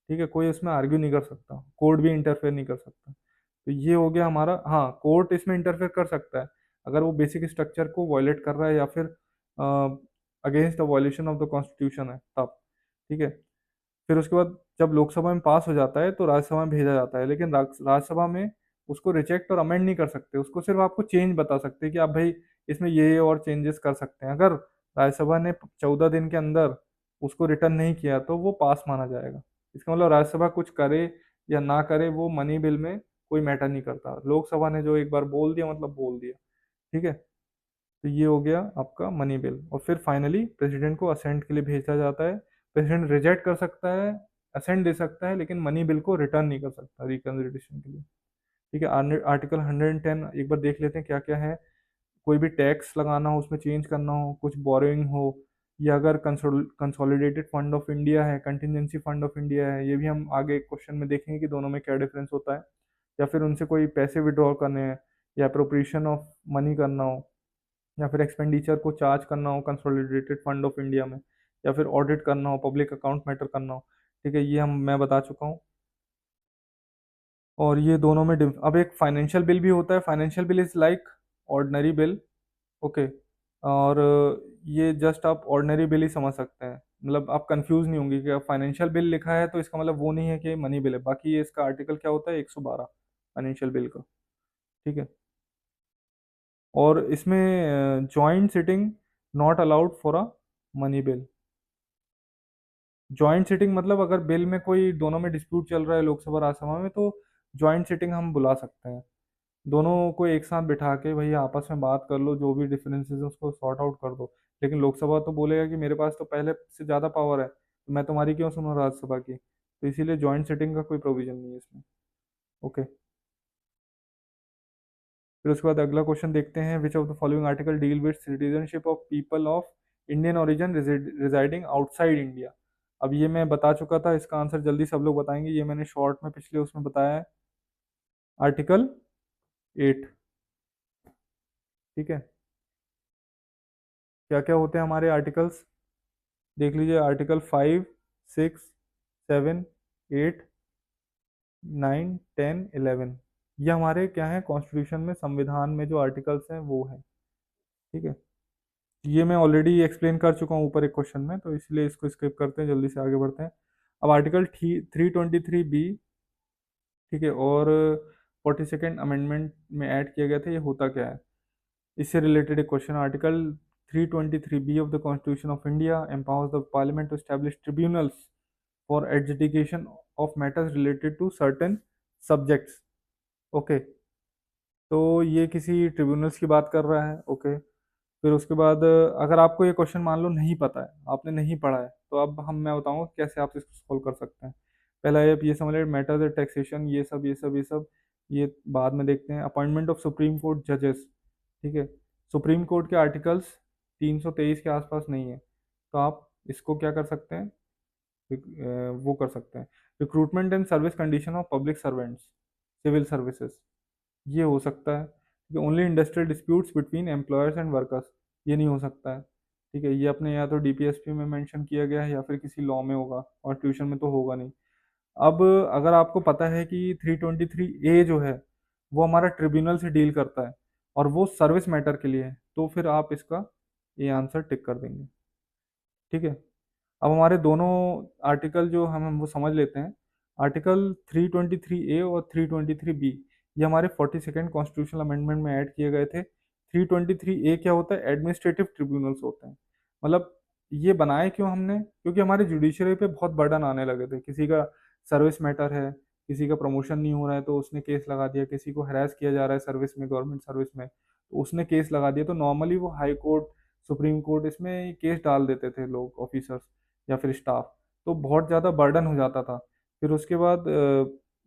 ठीक है, कोई उसमें आर्ग्यू नहीं कर सकता, कोर्ट भी इंटरफेयर नहीं कर सकता। तो ये हो गया हमारा, हाँ कोर्ट इसमें इंटरफेयर कर सकता है अगर वो बेसिक स्ट्रक्चर को वॉयलेट कर रहा है या फिर against the violation of the constitution है तब। ठीक है, फिर उसके बाद जब लोकसभा में पास हो जाता है तो राज्यसभा में भेजा जाता है, लेकिन राज्यसभा में उसको रिजेक्ट और अमेंड नहीं कर सकते, उसको सिर्फ आपको चेंज बता सकते हैं कि आप भाई इसमें ये और चेंजेस कर सकते हैं। अगर राज्यसभा ने 14 दिन के अंदर उसको रिटर्न नहीं किया तो वो पास माना जाएगा। इसका मतलब राज्यसभा कुछ करे या ना करे वो मनी बिल में कोई मैटर नहीं करता, लोकसभा ने जो एक बार बोल दिया मतलब बोल दिया। ठीक है, तो ये हो गया आपका मनी बिल। और फिर फाइनली प्रेसिडेंट को असेंट के लिए भेजा जाता है। प्रेसिडेंट रिजेक्ट कर सकता है, असेंट दे सकता है, लेकिन मनी बिल को रिटर्न नहीं कर सकता रिकंसिडरेशन के लिए। ठीक है, आर्टिकल 110 एक बार देख लेते हैं क्या क्या है। कोई भी टैक्स लगाना हो, उसमें चेंज करना हो, कुछ बोरोइंग हो, या अगर कंसोलिडेटेड फंड ऑफ इंडिया है, कंटिजेंसी फंड ऑफ इंडिया है, ये भी हम आगे क्वेश्चन में देखेंगे कि दोनों में क्या डिफरेंस होता है। या फिर उनसे कोई पैसे विड्रॉ करने हैं, या अप्रोप्रिएशन ऑफ मनी करना हो, या फिर एक्सपेंडिचर को चार्ज करना हो कंसोलिडेटेड फंड ऑफ इंडिया में, या फिर ऑडिट करना हो, पब्लिक अकाउंट मैटर करना हो। ठीक है, ये हम मैं बता चुका हूँ। और ये दोनों में अब एक फाइनेंशियल बिल भी होता है। Financial bill is like ordinary bill. Okay, और ये जस्ट आप ऑर्डिनरी बिल ही समझ सकते हैं, मतलब आप कंफ्यूज नहीं होंगे कि फाइनेंशियल बिल लिखा है तो इसका मतलब वो नहीं है कि मनी बिल है। बाकी ये इसका आर्टिकल क्या होता है, 112 फाइनेंशियल बिल का। ठीक है, और इसमें joint sitting not allowed for a money bill. Joint sitting मतलब अगर बिल में कोई दोनों में डिस्प्यूट चल रहा है लोकसभा राज्यसभा में, तो जॉइंट सिटिंग हम बुला सकते हैं। दोनों को एक साथ बिठा के भाई आपस में बात कर लो, जो भी डिफरेंसेस है उसको सॉर्ट आउट कर दो। लेकिन लोकसभा तो बोलेगा कि मेरे पास तो पहले से ज़्यादा पावर है, तो मैं तुम्हारी क्यों सुनूं राज्यसभा की। तो इसीलिए जॉइंट सिटिंग का कोई प्रोविजन नहीं है इसमें। ओके, फिर उसके बाद अगला क्वेश्चन देखते हैं। Which of the following article deal with citizenship of people of Indian origin residing outside India. अब ये मैं बता चुका था, इसका आंसर जल्दी सब लोग बताएंगे, ये मैंने शॉर्ट में पिछले उसमें बताया है। आर्टिकल 8। ठीक है, क्या क्या होते हैं हमारे आर्टिकल्स देख लीजिए। आर्टिकल 5, 6, 7, 8, 9, 10, 11, ये हमारे क्या है कॉन्स्टिट्यूशन में, संविधान में जो आर्टिकल्स हैं वो हैं। ठीक है, ये मैं ऑलरेडी एक्सप्लेन कर चुका हूँ ऊपर एक क्वेश्चन में, तो इसलिए इसको स्किप करते हैं, जल्दी से आगे बढ़ते हैं। अब आर्टिकल 323B। ठीक है, और 42nd अमेंडमेंट में ऐड किया गया था, ये होता क्या है, इससे रिलेटेड एक question. Article 323B of the constitution of India empowers the parliament to establish tribunals for adjudication of matters related to certain subjects. Okay, तो ये किसी ट्रिब्यूनल्स की बात कर रहा है। ओके, फिर उसके बाद अगर आपको ये क्वेश्चन मान लो नहीं पता है, आपने नहीं पढ़ा है, तो अब मैं बताऊंगा कैसे आप इसको सोल्व कर सकते हैं। पहला ये समझ लीजिए मैटर्स टैक्सेशन, ये सब ये बाद में देखते हैं। अपॉइंटमेंट ऑफ सुप्रीम कोर्ट जजेस। ठीक है, सुप्रीम कोर्ट के आर्टिकल्स 323 के आसपास नहीं है, तो आप इसको क्या कर सकते हैं, वो कर सकते हैं। Recruitment and service condition of public servants, civil services, ये हो सकता है। ठीक है, only industrial disputes between employers and workers, ये नहीं हो सकता है। ठीक है, ये अपने या तो डीपीएसपी में मेंशन किया गया है या फिर किसी लॉ में होगा, कॉन्स्टिट्यूशन में तो होगा नहीं। अब अगर आपको पता है कि 323A जो है वो हमारा ट्रिब्यूनल से डील करता है और वो सर्विस मैटर के लिए है, तो फिर आप इसका ये आंसर टिक कर देंगे। ठीक है, अब हमारे दोनों आर्टिकल जो हम वो समझ लेते हैं। आर्टिकल 323A और 323B ये हमारे 42nd कॉन्स्टिट्यूशनल अमेंडमेंट में ऐड किए गए थे। 323A क्या होता है, एडमिनिस्ट्रेटिव ट्रिब्यूनल्स होते हैं। मतलब ये बनाए क्यों हमने, क्योंकि हमारे जुडिशरी पे बहुत बर्डन आने लगे थे। किसी का सर्विस मैटर है, किसी का प्रमोशन नहीं हो रहा है तो उसने केस लगा दिया, किसी को हरास किया जा रहा है सर्विस में, गवर्नमेंट सर्विस में, तो उसने केस लगा दिया। तो नॉर्मली वो हाई कोर्ट, सुप्रीम कोर्ट इसमें केस डाल देते थे लोग, ऑफिसर्स या फिर स्टाफ, तो बहुत ज़्यादा बर्डन हो जाता था। फिर उसके बाद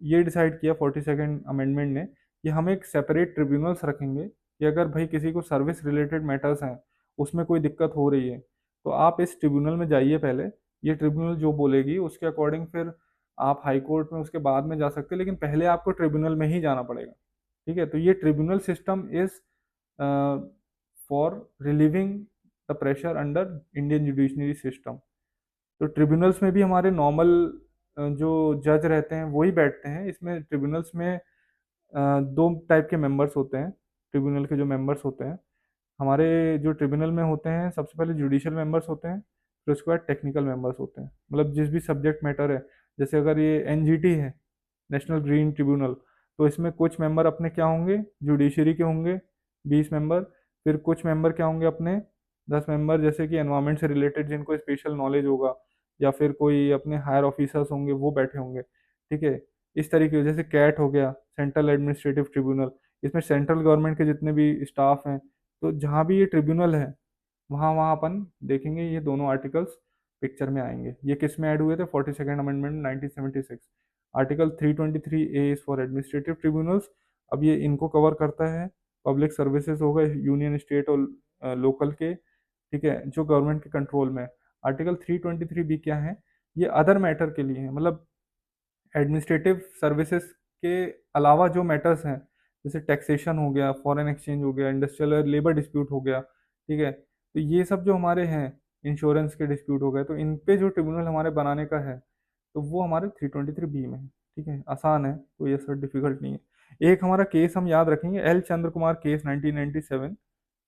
ये डिसाइड किया 42nd अमेंडमेंट ने कि हम एक सेपरेट ट्रिब्यूनल्स रखेंगे कि अगर भाई किसी को सर्विस रिलेटेड मैटर्स हैं, उसमें कोई दिक्कत हो रही है, तो आप इस ट्रिब्यूनल में जाइए पहले। ये ट्रिब्यूनल जो बोलेगी उसके अकॉर्डिंग फिर आप हाई कोर्ट में उसके बाद में जा सकते हैं, लेकिन पहले आपको ट्रिब्यूनल में ही जाना पड़ेगा। ठीक है, तो ये tribunal system is for relieving the pressure under Indian judiciary system. तो ट्रिब्यूनल्स में भी हमारे नॉर्मल जो जज रहते हैं वही बैठते हैं। इसमें ट्रिब्यूनल्स में दो टाइप के मेंबर्स होते हैं। ट्रिब्यूनल के जो मेंबर्स होते हैं हमारे जो ट्रिब्यूनल में होते हैं, सबसे पहले जुडिशियल मेंबर्स होते हैं, फिर उसके बाद टेक्निकल मेंबर्स होते हैं। मतलब जिस भी सब्जेक्ट मैटर है, जैसे अगर ये एनजीटी है, नेशनल ग्रीन ट्रिब्यूनल, तो इसमें कुछ मेंबर अपने क्या होंगे, जुडिशरी के होंगे 20 मेंबर। फिर कुछ मेंबर क्या होंगे अपने 10 मेंबर, जैसे कि एनवायरमेंट से रिलेटेड जिनको स्पेशल नॉलेज होगा, या फिर कोई अपने हायर ऑफिसर्स होंगे वो बैठे होंगे। ठीक है, इस तरीके जैसे कैट हो गया, सेंट्रल एडमिनिस्ट्रेटिव ट्रिब्यूनल, इसमें सेंट्रल गवर्नमेंट के जितने भी स्टाफ हैं, तो जहाँ भी ये ट्रिब्यूनल है वहाँ वहाँ अपन देखेंगे ये दोनों आर्टिकल्स पिक्चर में आएंगे। ये किस में ऐड हुए थे, 42nd amendment 1976। Article 323A is for administrative tribunals. अब ये इनको कवर करता है, पब्लिक सर्विसेज हो गए यूनियन स्टेट और लोकल के, ठीक है, जो गवर्नमेंट के कंट्रोल में है। आर्टिकल 323B क्या है, ये अदर मैटर के लिए है, मतलब एडमिनिस्ट्रेटिव सर्विसेज के अलावा जो मैटर्स हैं, जैसे टैक्सेशन हो गया, फॉरेन एक्सचेंज हो गया, इंडस्ट्रियल और लेबर डिस्प्यूट हो गया, ठीक है, तो ये सब जो हमारे हैं, इंश्योरेंस के डिस्प्यूट हो गए, तो इन पे जो ट्रिब्यूनल हमारे बनाने का है, तो वो हमारे 323B में है। ठीक है, आसान है, कोई ऐसा डिफिकल्ट नहीं है। एक हमारा केस हम याद रखेंगे, एल चंद्र कुमार केस 1997।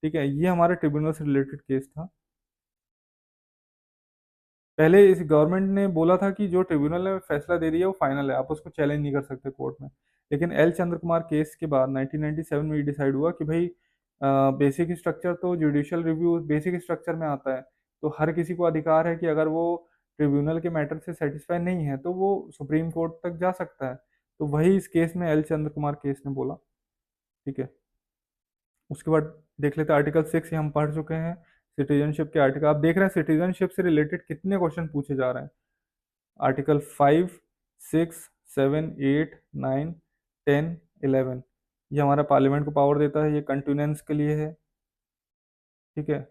ठीक है, ये हमारे ट्रिब्यूनल से रिलेटेड केस था। पहले इस गवर्नमेंट ने बोला था कि जो ट्रिब्यूनल ने फैसला दे दिया वो फाइनल है, आप उसको चैलेंज नहीं कर सकते कोर्ट में। लेकिन एल चंद्र कुमार केस के बाद 1997 में ये डिसाइड हुआ कि भाई बेसिक स्ट्रक्चर तो जुडिशियल रिव्यू बेसिक स्ट्रक्चर में आता है, तो हर किसी को अधिकार है कि अगर वो ट्रिब्यूनल के मैटर से सेटिस्फाई नहीं है तो वो सुप्रीम कोर्ट तक जा सकता है। तो वही इस केस में एल चंद्र कुमार केस ने बोला। ठीक है, उसके बाद देख लेते हैं आर्टिकल 6, ये हम पढ़ चुके हैं। सिटीजनशिप के आर्टिकल आप देख रहे हैं, सिटीजनशिप से रिलेटेड कितने क्वेश्चन पूछे जा रहे हैं। आर्टिकल 5, 6, 7, 8, 9, 10, 11, ये हमारा पार्लियामेंट को पावर देता है, ये कंटिन्यूंस के लिए है। ठीक है,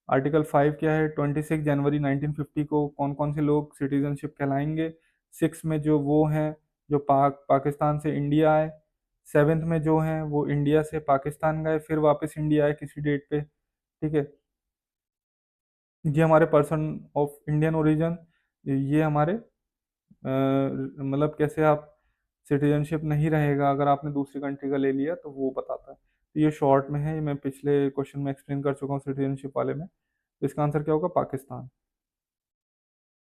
आर्टिकल 5 क्या है, 26 जनवरी 1950 को कौन कौन से लोग सिटीजनशिप कहलाएंगे। 6 में जो वो हैं जो पाकिस्तान से इंडिया आए। 7th में जो हैं वो इंडिया से पाकिस्तान गए फिर वापस इंडिया आए किसी डेट पे। ठीक है, ये हमारे पर्सन ऑफ इंडियन ओरिजिन, ये हमारे मतलब कैसे आप सिटीजनशिप नहीं रहेगा अगर आपने दूसरी कंट्री का ले लिया, तो वो बताता है। तो ये शॉर्ट में है, ये मैं पिछले क्वेश्चन में एक्सप्लेन कर चुका हूँ सिटीजनशिप वाले में। तो इसका आंसर क्या होगा, पाकिस्तान।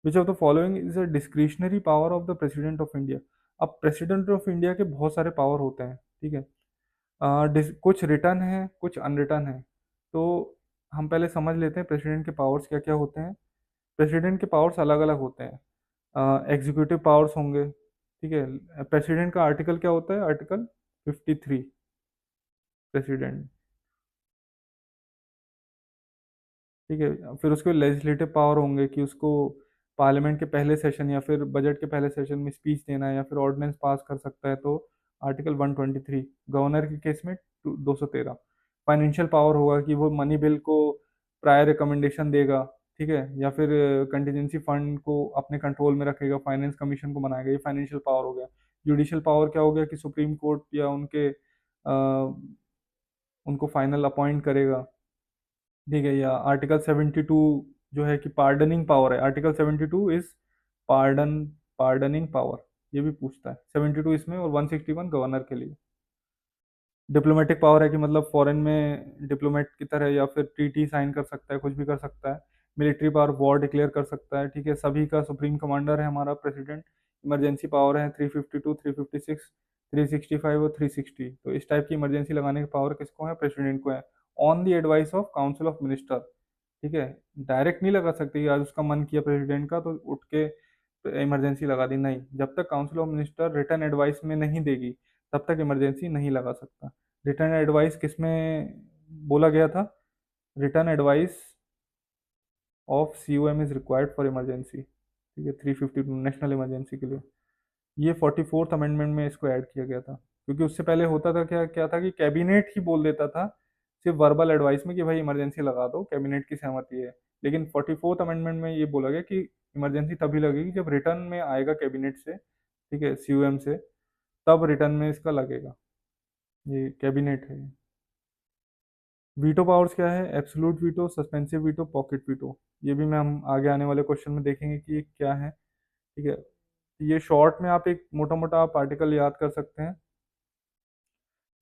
विच of the following is a discretionary power of the president of India. अब प्रेसिडेंट ऑफ इंडिया के बहुत सारे पावर होते हैं। ठीक है, कुछ रिटर्न है कुछ अनरिटर्न है। तो हम पहले समझ लेते हैं प्रेसिडेंट के पावर्स क्या क्या होते हैं। प्रेसिडेंट के पावर्स अलग अलग होते हैं। एग्जीक्यूटिव पावर्स होंगे। ठीक है, प्रेसिडेंट का आर्टिकल क्या होता है, आर्टिकल 53, प्रेसिडेंट। ठीक है, फिर उसके लेजिस्लेटिव पावर होंगे कि उसको पार्लियामेंट के पहले सेशन या फिर बजट के पहले सेशन में स्पीच देना है या फिर ऑर्डिनेंस पास कर सकता है, तो आर्टिकल 123। गवर्नर के केस में 213। फाइनेंशियल पावर होगा कि वो मनी बिल को प्रायर रिकमेंडेशन देगा। ठीक है, या फिर कंटिजेंसी फंड को अपने कंट्रोल में रखेगा, फाइनेंस कमीशन को बनाएगा, ये फाइनेंशियल पावर हो गया। जुडिशियल पावर क्या हो गया कि सुप्रीम कोर्ट या उनको फाइनल अपॉइंट करेगा। ठीक है, या आर्टिकल 72 जो है कि पार्डनिंग पावर है, आर्टिकल 72 इज पार्डनिंग पावर, ये भी पूछता है। 72 इसमें और 161 गवर्नर के लिए। डिप्लोमेटिक पावर है कि मतलब फॉरेन में डिप्लोमेट की तरह या फिर ट्रीटी साइन कर सकता है, कुछ भी कर सकता है। मिलिट्री पावर, वॉर डिक्लेयर कर सकता है। ठीक है, सभी का सुप्रीम कमांडर है हमारा प्रेसिडेंट। इमरजेंसी पावर है 352, 356, 365 और 360। तो इस टाइप की इमरजेंसी लगाने की पावर किसको है, प्रेसिडेंट को है, on the advice of council of minister. ठीक है, डायरेक्ट नहीं लगा सकते कि आज उसका मन किया प्रेसिडेंट का तो उठ के इमरजेंसी लगा दी, नहीं, जब तक council of minister return advice में नहीं देगी तब तक इमरजेंसी नहीं लगा सकता। रिटर्न एडवाइस किसमें बोला गया था, return advice of COM is required for emergency. ठीक है, 352 नेशनल इमरजेंसी के लिए। ये 44th अमेंडमेंट में इसको ऐड किया गया था, क्योंकि उससे पहले होता था क्या क्या था कि कैबिनेट ही बोल देता था सिर्फ वर्बल एडवाइस में कि भाई इमरजेंसी लगा दो, कैबिनेट की सहमति है। लेकिन 44th अमेंडमेंट में ये बोला गया कि इमरजेंसी तभी लगेगी जब रिटर्न में आएगा कैबिनेट से, ठीक है, COM से, तब रिटर्न में इसका लगेगा। ये कैबिनेट है। वीटो पावर्स क्या है, absolute veto, suspensive veto, pocket veto. ये भी मैं हम आगे आने वाले क्वेश्चन में देखेंगे कि ये क्या है। ठीक है, ये शॉर्ट में आप एक मोटा मोटा आप आर्टिकल याद कर सकते हैं।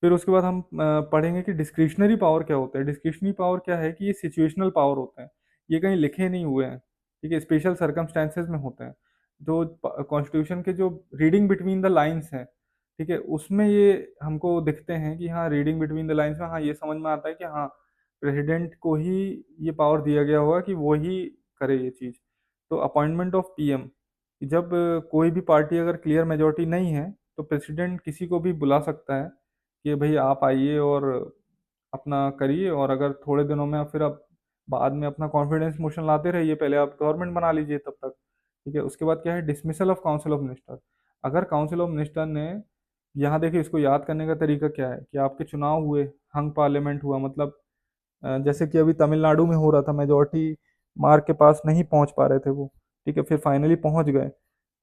फिर उसके बाद हम पढ़ेंगे कि डिस्क्रिशनरी पावर क्या होता है। डिस्क्रिशनरी पावर क्या है कि ये सिचुएशनल पावर होते हैं, ये कहीं लिखे नहीं हुए हैं। ठीक है, स्पेशल सर्कमस्टेंसेज में होते हैं। जो कॉन्स्टिट्यूशन के जो रीडिंग बिटवीन द लाइंस हैं, ठीक है, उसमें ये हमको दिखते हैं कि हाँ, रीडिंग बिटवीन द लाइंस में हाँ ये समझ में आता है कि हाँ, प्रेसिडेंट को ही ये पावर दिया गया होगा कि वो ही करे ये चीज़। तो अपॉइंटमेंट ऑफ पीएम, जब कोई भी पार्टी अगर क्लियर मेजोरिटी नहीं है तो प्रेसिडेंट किसी को भी बुला सकता है कि भाई आप आइए और अपना करिए, और अगर थोड़े दिनों में फिर आप बाद में अपना कॉन्फिडेंस मोशन लाते रहिए, पहले आप गवर्नमेंट बना लीजिए तब तक। ठीक है, उसके बाद क्या है, dismissal of council of minister. अगर काउंसिल ऑफ मिनिस्टर ने, यहाँ देखिए इसको याद करने का तरीका क्या है कि आपके चुनाव हुए, हंग पार्लियामेंट हुआ, मतलब जैसे कि अभी तमिलनाडु में हो रहा था, मेजोरिटी मार्क के पास नहीं पहुंच पा रहे थे वो। ठीक है, फिर फाइनली पहुंच गए।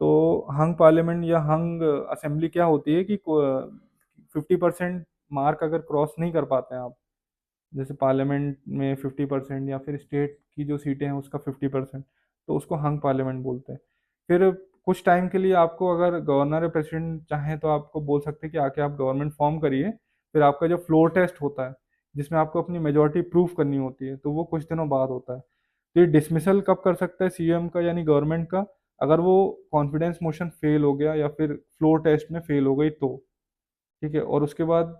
तो हंग पार्लियामेंट या हंग असेंबली क्या होती है कि 50% मार्क अगर क्रॉस नहीं कर पाते हैं आप, जैसे पार्लियामेंट में 50% या फिर स्टेट की जो सीटें हैं उसका 50%, तो उसको हंग पार्लियामेंट बोलते हैं। फिर कुछ टाइम के लिए आपको अगर गवर्नर या प्रेसिडेंट चाहें तो आपको बोल सकते हैं कि आके आप गवर्नमेंट फॉर्म करिए। फिर आपका जो फ्लोर टेस्ट होता है जिसमें आपको अपनी मेजोरिटी प्रूफ करनी होती है, तो वो कुछ दिनों बाद होता है। तो ये डिसमिसल कब कर सकता है सीएम का यानी गवर्नमेंट का, अगर वो कॉन्फिडेंस मोशन फेल हो गया या फिर फ्लोर टेस्ट में फेल हो गई तो। ठीक है, और उसके बाद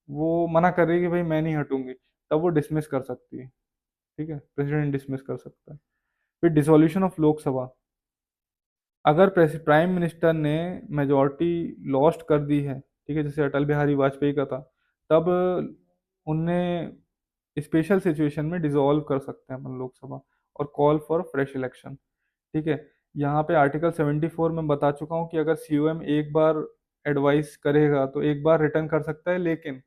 वो मना कर रही है कि भाई मैं नहीं हटूंगी, तब वो डिसमिस कर सकती है। ठीक है, प्रेसिडेंट डिसमिस कर सकता है। फिर डिसोल्यूशन ऑफ लोकसभा, अगर प्राइम मिनिस्टर ने मेजोरिटी लॉस्ट कर दी है, ठीक है, जैसे अटल बिहारी वाजपेयी का था, तब उनने स्पेशल सिचुएशन में डिसॉल्व कर सकते हैं अपन लोकसभा और कॉल फॉर फ्रेश इलेक्शन। ठीक है, यहाँ पे आर्टिकल 74 में बता चुका हूँ कि अगर सीओएम एक बार एडवाइस करेगा तो एक बार रिटर्न कर सकता है, लेकिन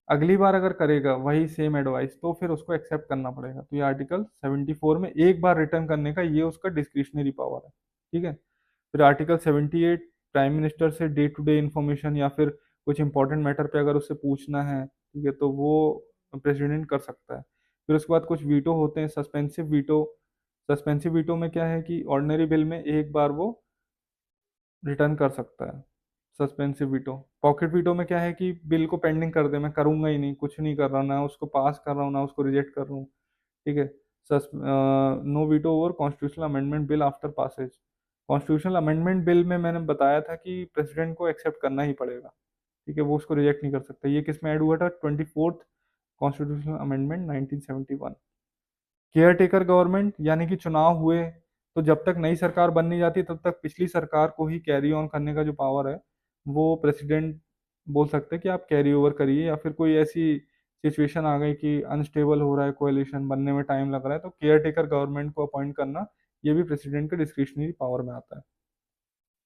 अगली बार अगर करेगा वही सेम एडवाइस तो फिर उसको एक्सेप्ट करना पड़ेगा। तो ये आर्टिकल 74 में एक बार रिटर्न करने का ये उसका डिस्क्रिशनरी पावर है। ठीक है, फिर आर्टिकल 78, प्राइम मिनिस्टर से डे टू डे इंफॉर्मेशन या फिर कुछ इंपॉर्टेंट मैटर पे अगर उससे पूछना है, ठीक है, तो वो प्रेसिडेंट कर सकता है। फिर उसके बाद कुछ वीटो होते हैं, सस्पेंसिव वीटो। सस्पेंसिव वीटो में क्या है कि ऑर्डिनरी बिल में एक बार वो रिटर्न कर सकता है। Suspensive veto. पॉकेट वीटो में क्या है कि बिल को पेंडिंग कर दे, मैं करूंगा ही नहीं, कुछ नहीं कर रहा, ना उसको पास कर रहा हूँ ना उसको रिजेक्ट कर रहा हूँ। ठीक है, no veto over constitutional amendment bill after passage. Constitutional amendment bill में मैंने बताया था कि प्रेसिडेंट को एक्सेप्ट करना ही पड़ेगा। ठीक है, वो उसको रिजेक्ट नहीं कर सकता। ये किस में ऐड हुआ था, 24th constitutional amendment 1971। Care taker government, यानी कि चुनाव हुए तो जब तक नई सरकार बन नहीं जाती तब तक पिछली सरकार को ही कैरी ऑन करने का जो पावर है वो प्रेसिडेंट बोल सकते हैं कि आप कैरी ओवर करिए। या फिर कोई ऐसी सिचुएशन आ गई कि अनस्टेबल हो रहा है, कोalition बनने में टाइम लग रहा है, तो केयर टेकर गवर्नमेंट को अपॉइंट करना ये भी प्रेसिडेंट के डिस्क्रिशनरी पावर में आता है।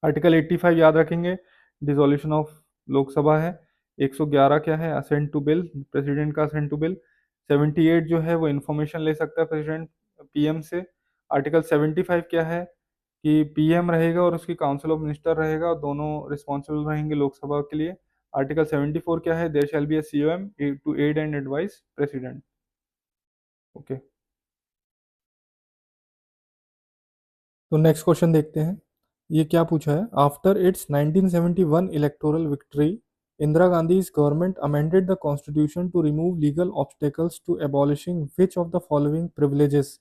आर्टिकल 85 याद रखेंगे, डिसोल्यूशन ऑफ लोकसभा है। 111 क्या है, असेंट टू बिल, प्रेसिडेंट का असेंट टू बिल। 78 जो है वो इंफॉर्मेशन ले सकता है प्रेसिडेंट पीएम से। आर्टिकल 75 क्या है कि पीएम रहेगा और उसकी काउंसिल ऑफ मिनिस्टर रहेगा और दोनों रिस्पॉन्सिबल रहेंगे लोकसभा के लिए। आर्टिकल 74 क्या है, there shall be a COM to aid and advise President. Okay, तो नेक्स्ट क्वेश्चन देखते हैं। ये क्या पूछा है, after its 1971 electoral victory Indira Gandhi's government amended the constitution to remove legal obstacles to abolishing which of the following privileges.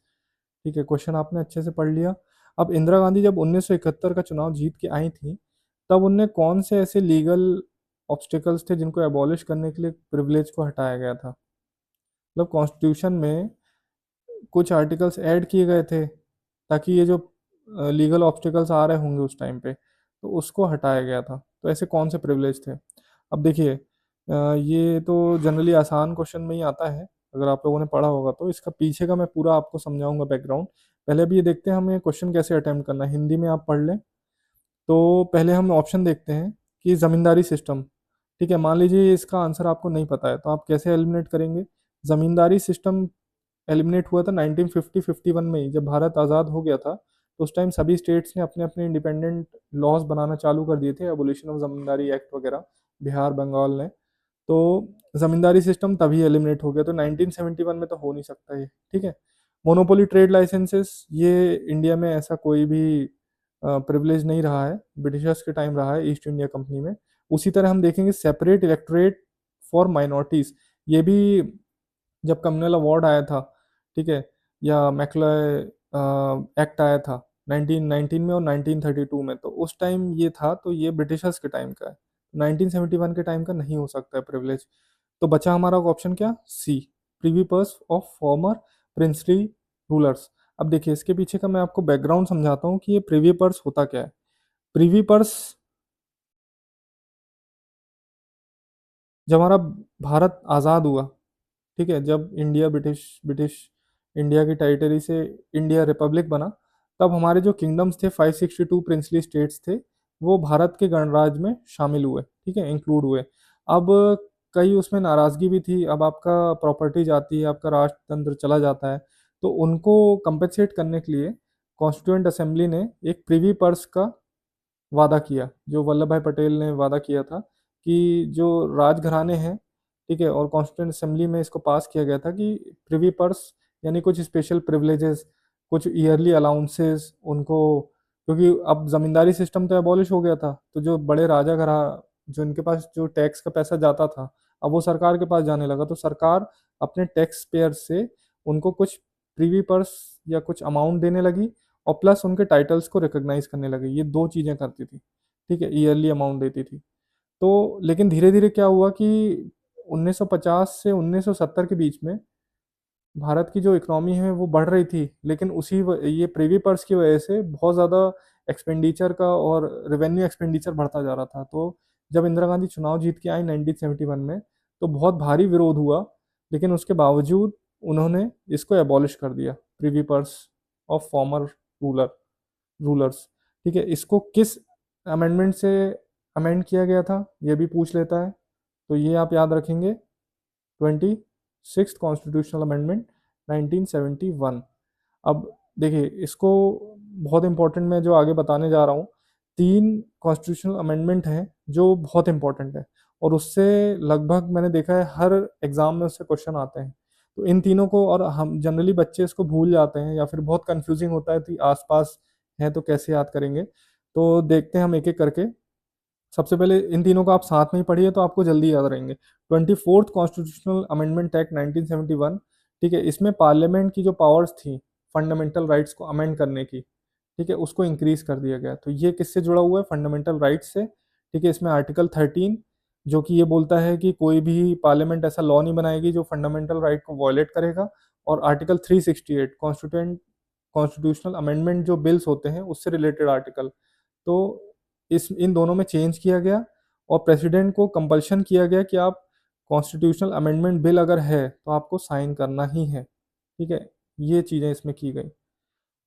ठीक है, question आपने अच्छे से पढ़ लिया। अब इंदिरा गांधी जब 1971 का चुनाव जीत के आई थी, तब उनने कौन से ऐसे लीगल ऑब्स्टेकल्स थे जिनको एबॉलिश करने के लिए प्रिविलेज को हटाया गया था। मतलब कॉन्स्टिट्यूशन में कुछ आर्टिकल्स ऐड किए गए थे ताकि ये जो लीगल ऑब्स्टिकल्स आ रहे होंगे उस टाइम पे तो उसको हटाया गया था। तो ऐसे कौन से प्रिविलेज थे। अब देखिए ये तो जनरली आसान क्वेश्चन में ही आता है, अगर आप लोगों ने पढ़ा होगा तो। इसका पीछे का मैं पूरा आपको समझाऊंगा बैकग्राउंड। पहले अभी ये देखते हैं हमें क्वेश्चन कैसे अटेम्प्ट करना है, हिंदी में आप पढ़ लें। तो पहले हम ऑप्शन देखते हैं कि ज़मींदारी सिस्टम। ठीक है, मान लीजिए इसका आंसर आपको नहीं पता है तो आप कैसे एलिमिनेट करेंगे। ज़मींदारी सिस्टम एलिमिनेट हुआ था 1950-51 में ही, जब भारत आज़ाद हो गया था। तो उस टाइम सभी स्टेट्स ने अपने अपने इंडिपेंडेंट लॉज बनाना चालू कर दिए थे, एबोलिशन ऑफ जमींदारी एक्ट वगैरह, बिहार बंगाल ने। तो जमींदारी सिस्टम तभी एलिमिनेट हो गया, तो 1971 में तो हो नहीं सकता ये। ठीक है, मोनोपोली ट्रेड लाइसेंसेस, ये इंडिया में ऐसा कोई भी प्रिविलेज नहीं रहा है, ब्रिटिशर्स के टाइम रहा है ईस्ट इंडिया कंपनी में। उसी तरह हम देखेंगे सेपरेट इलेक्टोरेट फॉर माइनॉरिटीज, ये भी जब कम्युनल अवार्ड आया था, ठीक है, या मैकलॉय एक्ट आया था 1919 में और 1932 में, तो उस टाइम ये था, तो ये ब्रिटिशर्स के टाइम का है। 1971 के टाइम का नहीं हो सकता है प्रिविलेज। तो बचा हमारा ऑप्शन क्या, C, privy purse of former princely rulers. अब देखिए इसके पीछे का मैं आपको बैकग्राउंड समझाता हूँ कि ये प्रीवी पर्स होता क्या है। प्रीवी पर्स, जब हमारा भारत आज़ाद हुआ, ठीक है, जब इंडिया ब्रिटिश ब्रिटिश इंडिया की टेरिटरी से इंडिया रिपब्लिक बना, तब हमारे जो किंगडम्स थे 562 प्रिंसली स्टेट्स थे, वो भारत के गणराज्य में शामिल हुए, ठीक है, इंक्लूड हुए। अब कई उसमें नाराज़गी भी थी, अब आपका प्रॉपर्टी जाती है, आपका राजतंत्र चला जाता है, तो उनको कंपेंसेट करने के लिए कॉन्स्टिट्यूएंट असेंबली ने एक प्रीवी पर्स का वादा किया, जो वल्लभ भाई पटेल ने वादा किया था कि जो राजघराने हैं, ठीक है, और कॉन्स्टिट्यूंट असेंबली में इसको पास किया गया था कि प्रिवी पर्स यानी कुछ स्पेशल प्रिविलेजेस, कुछ ईयरली अलाउंसेस उनको, क्योंकि अब जमींदारी सिस्टम तो एबॉलिश हो गया था, तो जो बड़े राजा घरा, जो इनके पास जो टैक्स का पैसा जाता था, अब वो सरकार के पास जाने लगा, तो सरकार अपने टैक्स पेयर से उनको कुछ प्रीवी पर्स या कुछ अमाउंट देने लगी, और प्लस उनके टाइटल्स को रिकॉग्नाइज करने लगी। ये दो चीज़ें करती थी, ठीक है, ईयरली अमाउंट देती थी। तो लेकिन धीरे धीरे क्या हुआ कि 1950 से 1970 के बीच में भारत की जो इकोनॉमी है वो बढ़ रही थी, लेकिन ये प्रीवी पर्स की वजह से बहुत ज़्यादा एक्सपेंडिचर का और रेवेन्यू एक्सपेंडिचर बढ़ता जा रहा था। तो जब इंदिरा गांधी चुनाव जीत के आई 1971 में, तो बहुत भारी विरोध हुआ, लेकिन उसके बावजूद उन्होंने इसको एबॉलिश कर दिया, Privi purse of farmer ruler rulers, ठीक है। इसको किस अमेंडमेंट से अमेंड किया गया था, ये भी पूछ लेता है, तो ये आप याद रखेंगे, 26th कॉन्स्टिट्यूशनल अमेंडमेंट 1971। अब देखिए इसको, बहुत इंपॉर्टेंट मैं जो आगे बताने जा रहा हूँ, तीन कॉन्स्टिट्यूशनल अमेंडमेंट हैं जो बहुत इंपॉर्टेंट है, और उससे लगभग मैंने देखा है हर एग्जाम में उससे क्वेश्चन आते हैं। तो इन तीनों को, और हम जनरली बच्चे इसको भूल जाते हैं या फिर बहुत कंफ्यूजिंग होता है कि आसपास है तो कैसे याद करेंगे। तो देखते हैं हम एक एक करके। सबसे पहले इन तीनों को आप साथ में ही पढ़िए तो आपको जल्दी याद रहेंगे। 24th कॉन्स्टिट्यूशनल अमेंडमेंट एक्ट 1971, ठीक है, इसमें पार्लियामेंट की जो पावर्स थी फंडामेंटल राइट्स को अमेंड करने की, ठीक है, उसको इंक्रीज कर दिया गया। तो ये किससे जुड़ा हुआ है, फंडामेंटल राइट्स से, ठीक है। इसमें आर्टिकल 13 जो कि ये बोलता है कि कोई भी पार्लियामेंट ऐसा लॉ नहीं बनाएगी जो फंडामेंटल राइट को वॉयलेट करेगा, और आर्टिकल 368 कॉन्स्टिट्यूशनल अमेंडमेंट जो बिल्स होते हैं उससे रिलेटेड आर्टिकल। तो इस इन दोनों में चेंज किया गया, और प्रेसिडेंट को कंपल्शन किया गया कि आप कॉन्स्टिट्यूशनल अमेंडमेंट बिल अगर है तो आपको साइन करना ही है, ठीक है। ये चीज़ें इसमें की गई।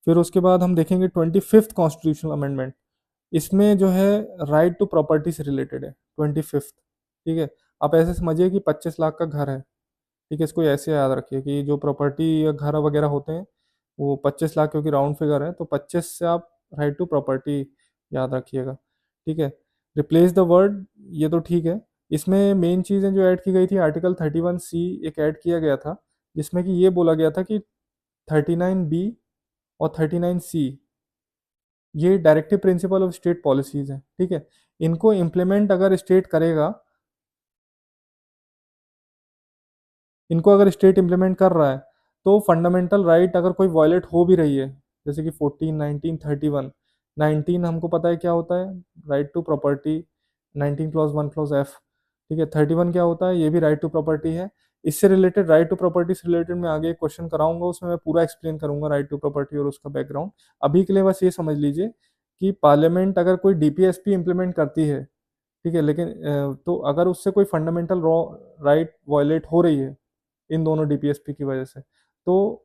फिर उसके बाद हम देखेंगे 25th कॉन्स्टिट्यूशनल अमेंडमेंट। इसमें जो है राइट टू प्रॉपर्टी से रिलेटेड है 25th, ठीक है। आप ऐसे समझिए कि 25 लाख का घर है, ठीक है, इसको ऐसे याद रखिए कि जो प्रॉपर्टी या घर वगैरह होते हैं वो 25 लाख, क्योंकि राउंड फिगर है, तो 25 से आप राइट टू प्रॉपर्टी याद रखिएगा, ठीक है। रिप्लेस द वर्ड, ये तो ठीक है। इसमें मेन चीज़ें जो ऐड की गई थी, आर्टिकल 31C एक ऐड किया गया था, जिसमें कि ये बोला गया था कि 39B और 39C ये directive principle of state policies हैं, ठीक है। इनको इम्प्लीमेंट अगर स्टेट करेगा, इनको अगर स्टेट इम्प्लीमेंट कर रहा है, तो फंडामेंटल राइट अगर कोई वायलेट हो भी रही है, जैसे कि 14, 19, 31, 19 हमको पता है क्या होता है, right to property, 19 clause 1 clause F, ठीक है। 31 क्या होता है, ये भी राइट टू प्रॉपर्टी है। इससे रिलेटेड, राइट टू प्रॉपर्टी से रिलेटेड मैं आगे एक क्वेश्चन कराऊंगा, उसमें मैं पूरा एक्सप्लेन करूंगा राइट टू प्रॉपर्टी और उसका बैकग्राउंड। अभी के लिए बस ये समझ लीजिए कि पार्लियामेंट अगर कोई डीपीएसपी इंप्लीमेंट करती है, ठीक है, लेकिन तो अगर उससे कोई फंडामेंटल राइट वायलेट हो रही है इन दोनों डीपीएसपी की वजह से, तो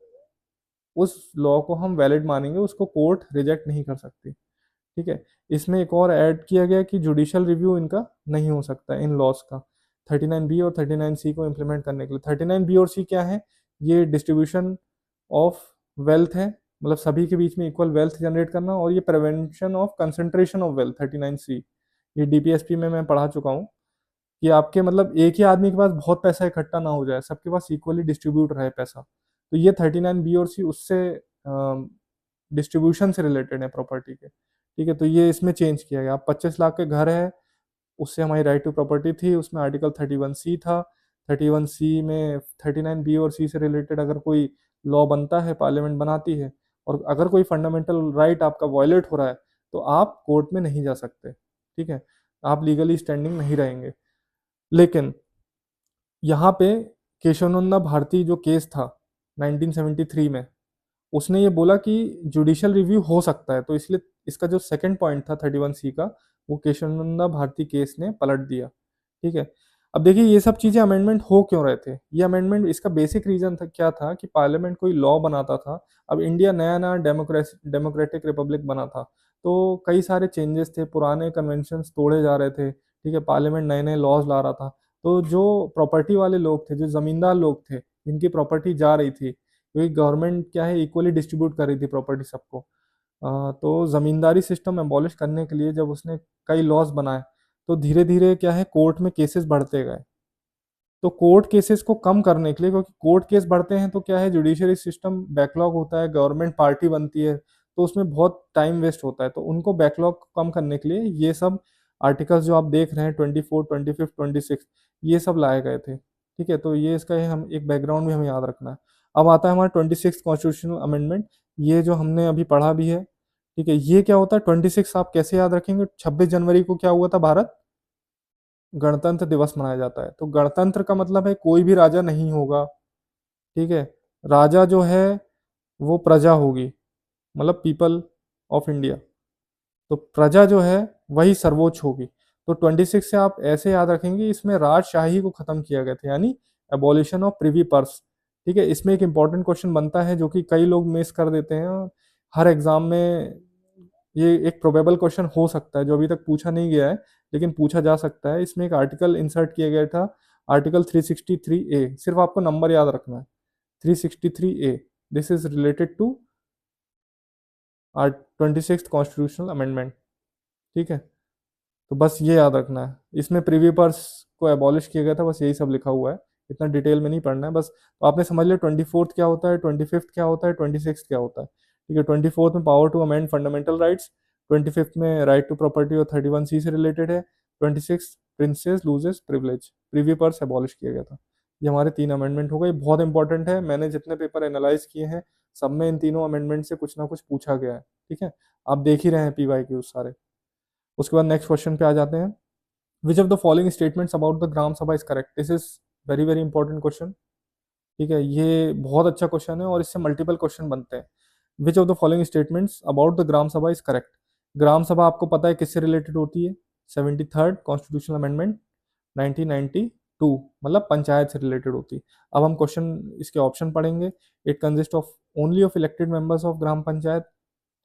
उस लॉ को हम वैलिड मानेंगे, उसको कोर्ट रिजेक्ट नहीं कर सकती, ठीक है। इसमें एक और ऐड किया गया कि जुडिशियल रिव्यू इनका नहीं हो सकता इन लॉस का, 39B और 39C को इम्प्लीमेंट करने के लिए। 39B और सी क्या है, ये डिस्ट्रीब्यूशन ऑफ वेल्थ है, मतलब सभी के बीच में इक्वल वेल्थ जनरेट करना, और ये prevention of concentration of wealth 39C। ये डीपीएसपी में मैं पढ़ा चुका हूँ कि आपके मतलब एक ही आदमी के पास बहुत पैसा इकट्ठा ना हो जाए, सबके पास इक्वली डिस्ट्रीब्यूट रहे पैसा। तो ये 39B और सी उससे डिस्ट्रीब्यूशन से रिलेटेड है प्रॉपर्टी के, ठीक है। तो ये इसमें चेंज किया गया। आप 25 लाख के घर है, उससे हमारी राइट टू प्रॉपर्टी थी, उसमें आर्टिकल 31C था। 31C में 39B और सी से रिलेटेड अगर कोई लॉ बनता है, पार्लियामेंट बनाती है, और अगर कोई फंडामेंटल राइट आपका वायलेट हो रहा है, तो आप कोर्ट में नहीं जा सकते, ठीक है। आप लीगली स्टैंडिंग नहीं रहेंगे। लेकिन यहाँ पे केशवानंदा भारती जो केस था 1973 में, उसने ये बोला कि जुडिशियल रिव्यू हो सकता है, तो इसलिए इसका जो सेकंड पॉइंट था 31C का, वो केशवानंदा भारती केस ने पलट दिया। ठीक है। अब देखिए ये सब चीजें अमेंडमेंट हो क्यों रहे थे, ये अमेंडमेंट इसका बेसिक रीजन था क्या था कि पार्लियामेंट कोई लॉ बनाता था। अब इंडिया नया नया डेमोक्रेटिक रिपब्लिक बना था, तो कई सारे चेंजेस थे, पुराने कन्वेंशन तोड़े जा रहे थे। ठीक है, पार्लियामेंट नए नए लॉज ला रहा था। तो जो प्रॉपर्टी वाले लोग थे, जो जमींदार लोग थे, जिनकी प्रॉपर्टी जा रही थी, क्योंकि गवर्नमेंट क्या है इक्वली डिस्ट्रीब्यूट कर रही थी प्रॉपर्टी सबको, तो जमींदारी सिस्टम एबॉलिश करने के लिए जब उसने कई लॉज बनाए, तो धीरे धीरे क्या है कोर्ट में केसेस बढ़ते गए। तो कोर्ट केसेस को कम करने के लिए, क्योंकि कोर्ट केस बढ़ते हैं तो क्या है जुडिशरी सिस्टम बैकलॉग होता है, गवर्नमेंट पार्टी बनती है, तो उसमें बहुत टाइम वेस्ट होता है। तो उनको बैकलॉग कम करने के लिए ये सब आर्टिकल्स जो आप देख रहे हैं 24, 25, 26, ये सब लाए गए थे। ठीक है, तो ये इसका हम एक बैकग्राउंड भी हमें याद रखना है। अब आता है हमारा 26 कॉन्स्टिट्यूशनल अमेंडमेंट, ये जो हमने अभी पढ़ा भी है। ठीक है, ये क्या होता है 26 आप कैसे याद रखेंगे, 26 जनवरी को क्या हुआ था, भारत गणतंत्र दिवस मनाया जाता है। तो गणतंत्र का मतलब है कोई भी राजा नहीं होगा। ठीक है, राजा जो है वो प्रजा होगी, मतलब पीपल ऑफ इंडिया। तो प्रजा जो है वही सर्वोच्च होगी। तो 26 से आप ऐसे याद रखेंगे, इसमें राजशाही को खत्म किया गया था, यानी एबॉलिशन ऑफ प्रिवी पर्स। ठीक है, इसमें एक इंपॉर्टेंट क्वेश्चन बनता है जो कि कई लोग मिस कर देते हैं हर एग्जाम में। ये एक प्रोबेबल क्वेश्चन हो सकता है जो अभी तक पूछा नहीं गया है, लेकिन पूछा जा सकता है। इसमें एक आर्टिकल इंसर्ट किया गया था, आर्टिकल 363A। सिर्फ आपको नंबर याद रखना है, 363A। This is related to our 26 constitutional amendment. ठीक है, तो बस ये याद रखना है, इसमें प्रीवी पर्स को एबॉलिश किया गया था, बस यही सब लिखा हुआ है, इतना डिटेल में नहीं पढ़ना है बस। तो आपने समझ लिया 24th क्या होता है, 25th क्या होता है, 26th क्या होता है। ठीक है, 24th में power to amend fundamental rights, 25th में राइट टू प्रॉपर्टी और 31C से रिलेटेड है, 26 princess loses privilege, Privi purse abolish किया गया था। ये हमारे 3 अमेंडमेंट हो गए, बहुत इंपॉर्टेंट है। मैंने जितने पेपर एनालाइज किए हैं सब में इन तीनों अमेंडमेंट से कुछ ना कुछ पूछा गया है। ठीक है, आप देख ही रहे हैं PYQ सारे। उसके बाद नेक्स्ट क्वेश्चन पे आ जाते हैं। Which of the following statements about the Gram Sabha is correct, this is very very important question. ठीक है, ये बहुत अच्छा क्वेश्चन है और इससे मल्टीपल क्वेश्चन बनते हैं। Which of the following statements about the Gram Sabha is correct. ग्राम सभा आपको पता है किससे रिलेटेड होती है, 73rd कॉन्स्टिट्यूशनल अमेंडमेंट 1992, मतलब पंचायत से रिलेटेड होती है। अब हम क्वेश्चन इसके ऑप्शन पढ़ेंगे। It consist of only of elected members of Gram Panchayat.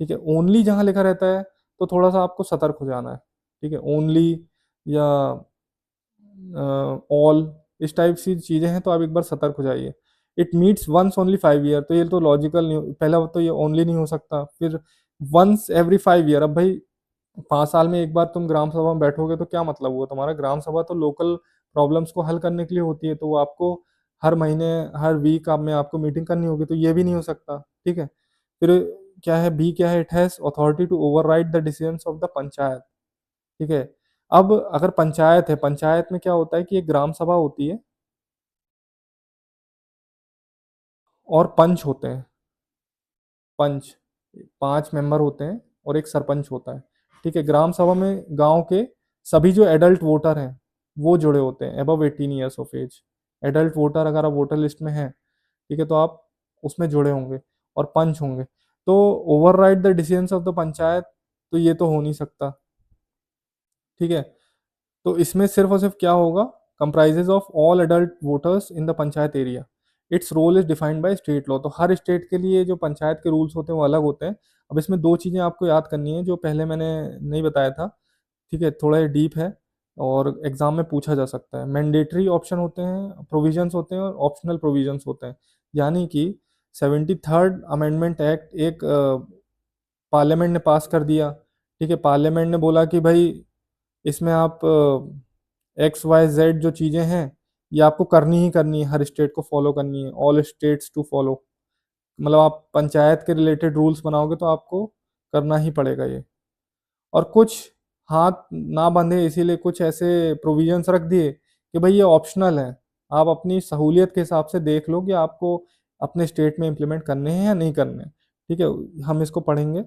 ठीक है, ओनली जहां लिखा रहता है तो थोड़ा सा आपको सतर्क हो जाना है। ठीक है, ओनली या ऑल, इस टाइप सी चीजें हैं तो आप एक बार सतर्क हो जाइए। It meets once only 5 year, तो ये तो लॉजिकल नहीं, पहला तो ये ओनली नहीं हो सकता। फिर वंस एवरी 5 ईयर, अब भाई 5 साल में एक बार तुम ग्राम सभा में बैठोगे तो क्या मतलब हुआ तुम्हारा। ग्राम सभा तो लोकल प्रॉब्लम्स को हल करने के लिए होती है, तो वो आपको हर महीने हर वीक आप में आपको मीटिंग करनी होगी, तो ये भी नहीं हो सकता। ठीक है, फिर क्या है बी, क्या है, it has authority to override the decisions of the panchayat. ठीक है, अब अगर पंचायत है, पंचायत में क्या होता है कि एक ग्राम सभा होती है और पंच होते हैं। पंच 5 मेंबर होते हैं और एक सरपंच होता है। ठीक है, ग्राम सभा में गांव के सभी जो एडल्ट वोटर हैं वो जुड़े होते हैं, above 18 years of age. Adult voter अगर आप वोटर लिस्ट में हैं, ठीक है, तो आप उसमें जुड़े होंगे और पंच होंगे। तो override the decisions of the panchayat, तो ये तो हो नहीं सकता। ठीक है, तो इसमें सिर्फ और सिर्फ क्या होगा, comprises of all adult voters in the panchayat area. Its role is defined by state law, तो हर स्टेट के लिए जो पंचायत के रूल्स होते हैं वो अलग होते हैं। अब इसमें 2 चीज़ें आपको याद करनी है जो पहले मैंने नहीं बताया था। ठीक है, थोड़ा डीप है और एग्जाम में पूछा जा सकता है। मैंडेटरी ऑप्शन होते हैं, प्रोविजंस होते हैं, और ऑप्शनल प्रोविजंस होते हैं। यानी कि 73rd अमेंडमेंट एक्ट एक पार्लियामेंट ने पास कर दिया। ठीक है, पार्लियामेंट ने बोला कि भाई इसमें आप XYZ जो चीज़ें हैं ये आपको करनी ही करनी है, हर स्टेट को फॉलो करनी है, ऑल स्टेट्स टू फॉलो। मतलब आप पंचायत के रिलेटेड रूल्स बनाओगे तो आपको करना ही पड़ेगा ये। और कुछ हाथ ना बंधे इसीलिए कुछ ऐसे प्रोविजंस रख दिए कि भाई ये ऑप्शनल है, आप अपनी सहूलियत के हिसाब से देख लो कि आपको अपने स्टेट में इम्प्लीमेंट करने हैं या नहीं करने। ठीक है, हम इसको पढ़ेंगे।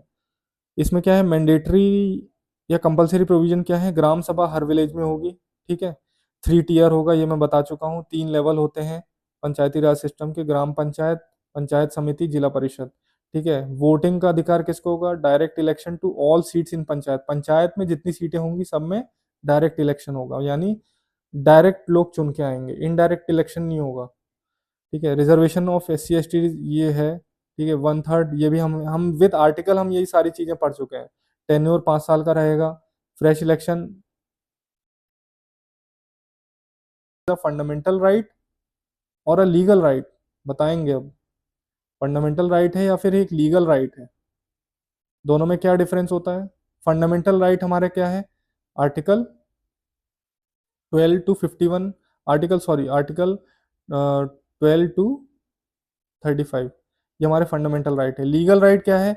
इसमें क्या है, मैंडेटरी या कंपलसरी प्रोविजन क्या है, ग्राम सभा हर विलेज में होगी, ठीक है। 3 टियर होगा, ये मैं बता चुका हूँ, 3 लेवल होते हैं पंचायती राज सिस्टम के, ग्राम पंचायत, पंचायत समिति, जिला परिषद, ठीक है। वोटिंग का अधिकार किसको होगा, direct election to all seats in panchayat, panchayat में जितनी सीटें होंगी सब में डायरेक्ट इलेक्शन होगा, यानी डायरेक्ट लोग चुन के आएंगे, इनडायरेक्ट इलेक्शन नहीं होगा, ठीक है। रिजर्वेशन ऑफ SC ST ये है, ठीक है। 1/3 ये भी हम विद आर्टिकल हम यही सारी चीजें पढ़ चुके हैं। टेन्योर 5 साल का रहेगा। फ्रेश इलेक्शन, फंडामेंटल राइट और अ लीगल राइट, बताएंगे अब फंडामेंटल राइट है या फिर एक लीगल राइट है, दोनों में क्या डिफरेंस होता है। फंडामेंटल राइट हमारे क्या है, article 12 to 51, article sorry article 12 to 35, ये हमारे फंडामेंटल राइट है। लीगल राइट क्या है,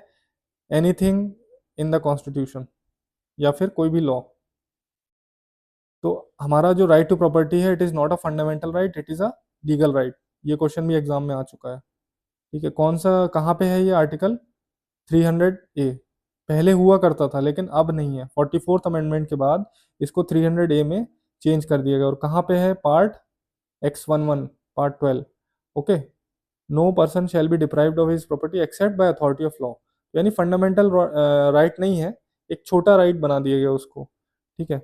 एनीथिंग इन द कॉन्स्टिट्यूशन या फिर कोई भी लॉ। तो हमारा जो राइट टू प्रॉपर्टी है, it is not a fundamental right, it is a legal right. ये क्वेश्चन भी एग्जाम में आ चुका है, ठीक है। कौन सा, कहाँ पे है ये आर्टिकल, 300A। पहले हुआ करता था लेकिन अब नहीं है, 44th अमेंडमेंट के बाद इसको 300A में चेंज कर दिया गया। और कहाँ पे है, part X11 part 12, okay. No person shall be deprived of his property except by authority of law, यानी फंडामेंटल राइट नहीं है, एक छोटा राइट बना दिया गया उसको, ठीक है।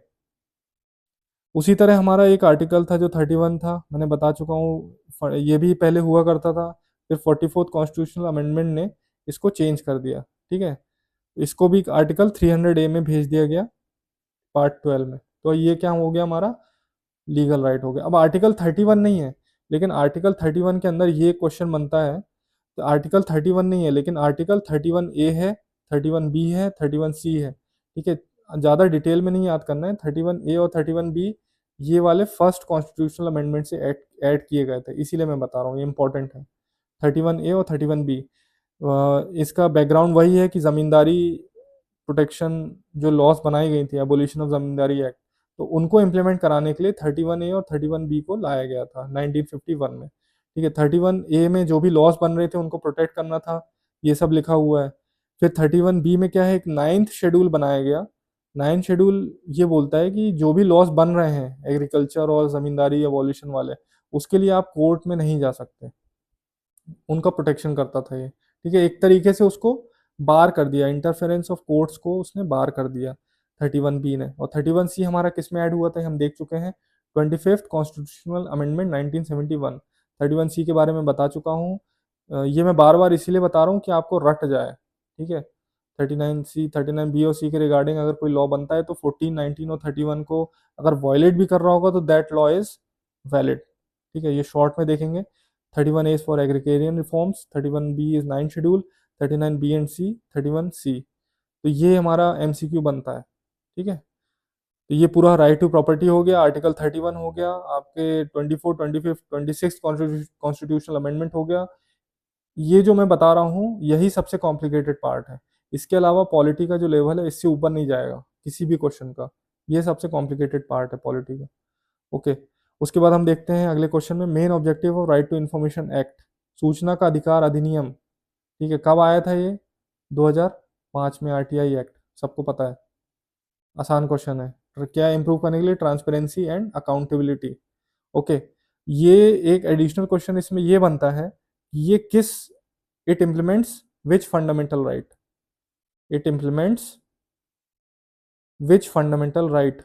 उसी तरह हमारा एक आर्टिकल था जो 31 था, मैंने बता चुका हूँ, ये भी पहले हुआ करता था, फिर 44th कॉन्स्टिट्यूशनल अमेंडमेंट ने इसको चेंज कर दिया, ठीक है। इसको भी आर्टिकल 300A में भेज दिया गया पार्ट 12 में। तो ये क्या हो गया, हमारा लीगल राइट हो गया। अब आर्टिकल 31 नहीं है, लेकिन आर्टिकल 31 के अंदर ये क्वेश्चन बनता है, तो आर्टिकल 31 नहीं है लेकिन आर्टिकल 31A है, 31B है, 31C है, ठीक है। ज़्यादा डिटेल में नहीं याद करना है, 31A और 31B ये वाले फर्स्ट कॉन्स्टिट्यूशनल अमेंडमेंट से ऐड किए गए थे, इसीलिए मैं बता रहा हूँ, ये इंपॉर्टेंट है। 31A और 31B, इसका बैकग्राउंड वही है कि ज़मींदारी प्रोटेक्शन जो लॉस बनाई गई थी, एबोलिशन ऑफ जमींदारी एक्ट, तो उनको इम्प्लीमेंट कराने के लिए 31A और 31B को लाया गया था 1951 में, ठीक है। 31A में जो भी लॉस बन रहे थे उनको प्रोटेक्ट करना था, ये सब लिखा हुआ है। फिर 31B में क्या है, एक 9th शेड्यूल बनाया गया। 9th शेड्यूल ये बोलता है कि जो भी लॉस बन रहे हैं एग्रीकल्चर और जमींदारी एबोलिशन वाले, उसके लिए आप कोर्ट में नहीं जा सकते, उनका प्रोटेक्शन करता था ये, ठीक है। एक तरीके से उसको बार कर दिया, इंटरफेरेंस ऑफ कोर्ट्स को उसने बार कर दिया 31B ने। और 31C हमारा किस में ऐड हुआ था, हम देख चुके हैं, 25th कॉन्स्टिट्यूशनल अमेंडमेंट 1971। 31C के बारे में बता चुका हूँ, ये मैं बार बार इसीलिए बता रहा हूँ कि आपको रट जाए, ठीक है। 39C 39B और C के रिगार्डिंग अगर कोई लॉ बनता है तो 14, 19 और 31 को अगर वायलेट भी कर रहा होगा तो दैट लॉ इज वैलिड, ठीक है। ये शॉर्ट में देखेंगे, 31A is for agrarian reforms, 31B is 9 schedule, 39B and C, 31C। तो ये हमारा MCQ बनता है, ठीक है। तो ये पूरा राइट टू प्रॉपर्टी हो गया, आर्टिकल 31 हो गया, आपके 24, 25, 26 कॉन्स्टिट्यूशनल अमेंडमेंट हो गया। ये जो मैं बता रहा हूँ यही सबसे कॉम्प्लिकेटेड पार्ट है, इसके अलावा पॉलिटी का जो लेवल है इससे ऊपर नहीं जाएगा किसी भी क्वेश्चन का, ये सबसे कॉम्प्लिकेटेड पार्ट है पॉलिटी का, ओके। उसके बाद हम देखते हैं अगले क्वेश्चन में, main objective of right to information act, सूचना का अधिकार अधिनियम, ठीक है। कब आया था ये, 2005 में, RTI एक्ट, सबको पता है, आसान क्वेश्चन है। क्या इंप्रूव करने के लिए, ट्रांसपेरेंसी एंड अकाउंटेबिलिटी, ओके। ये एक एडिशनल क्वेश्चन इसमें ये बनता है, ये किस, it implements which fundamental right, it implements which fundamental right,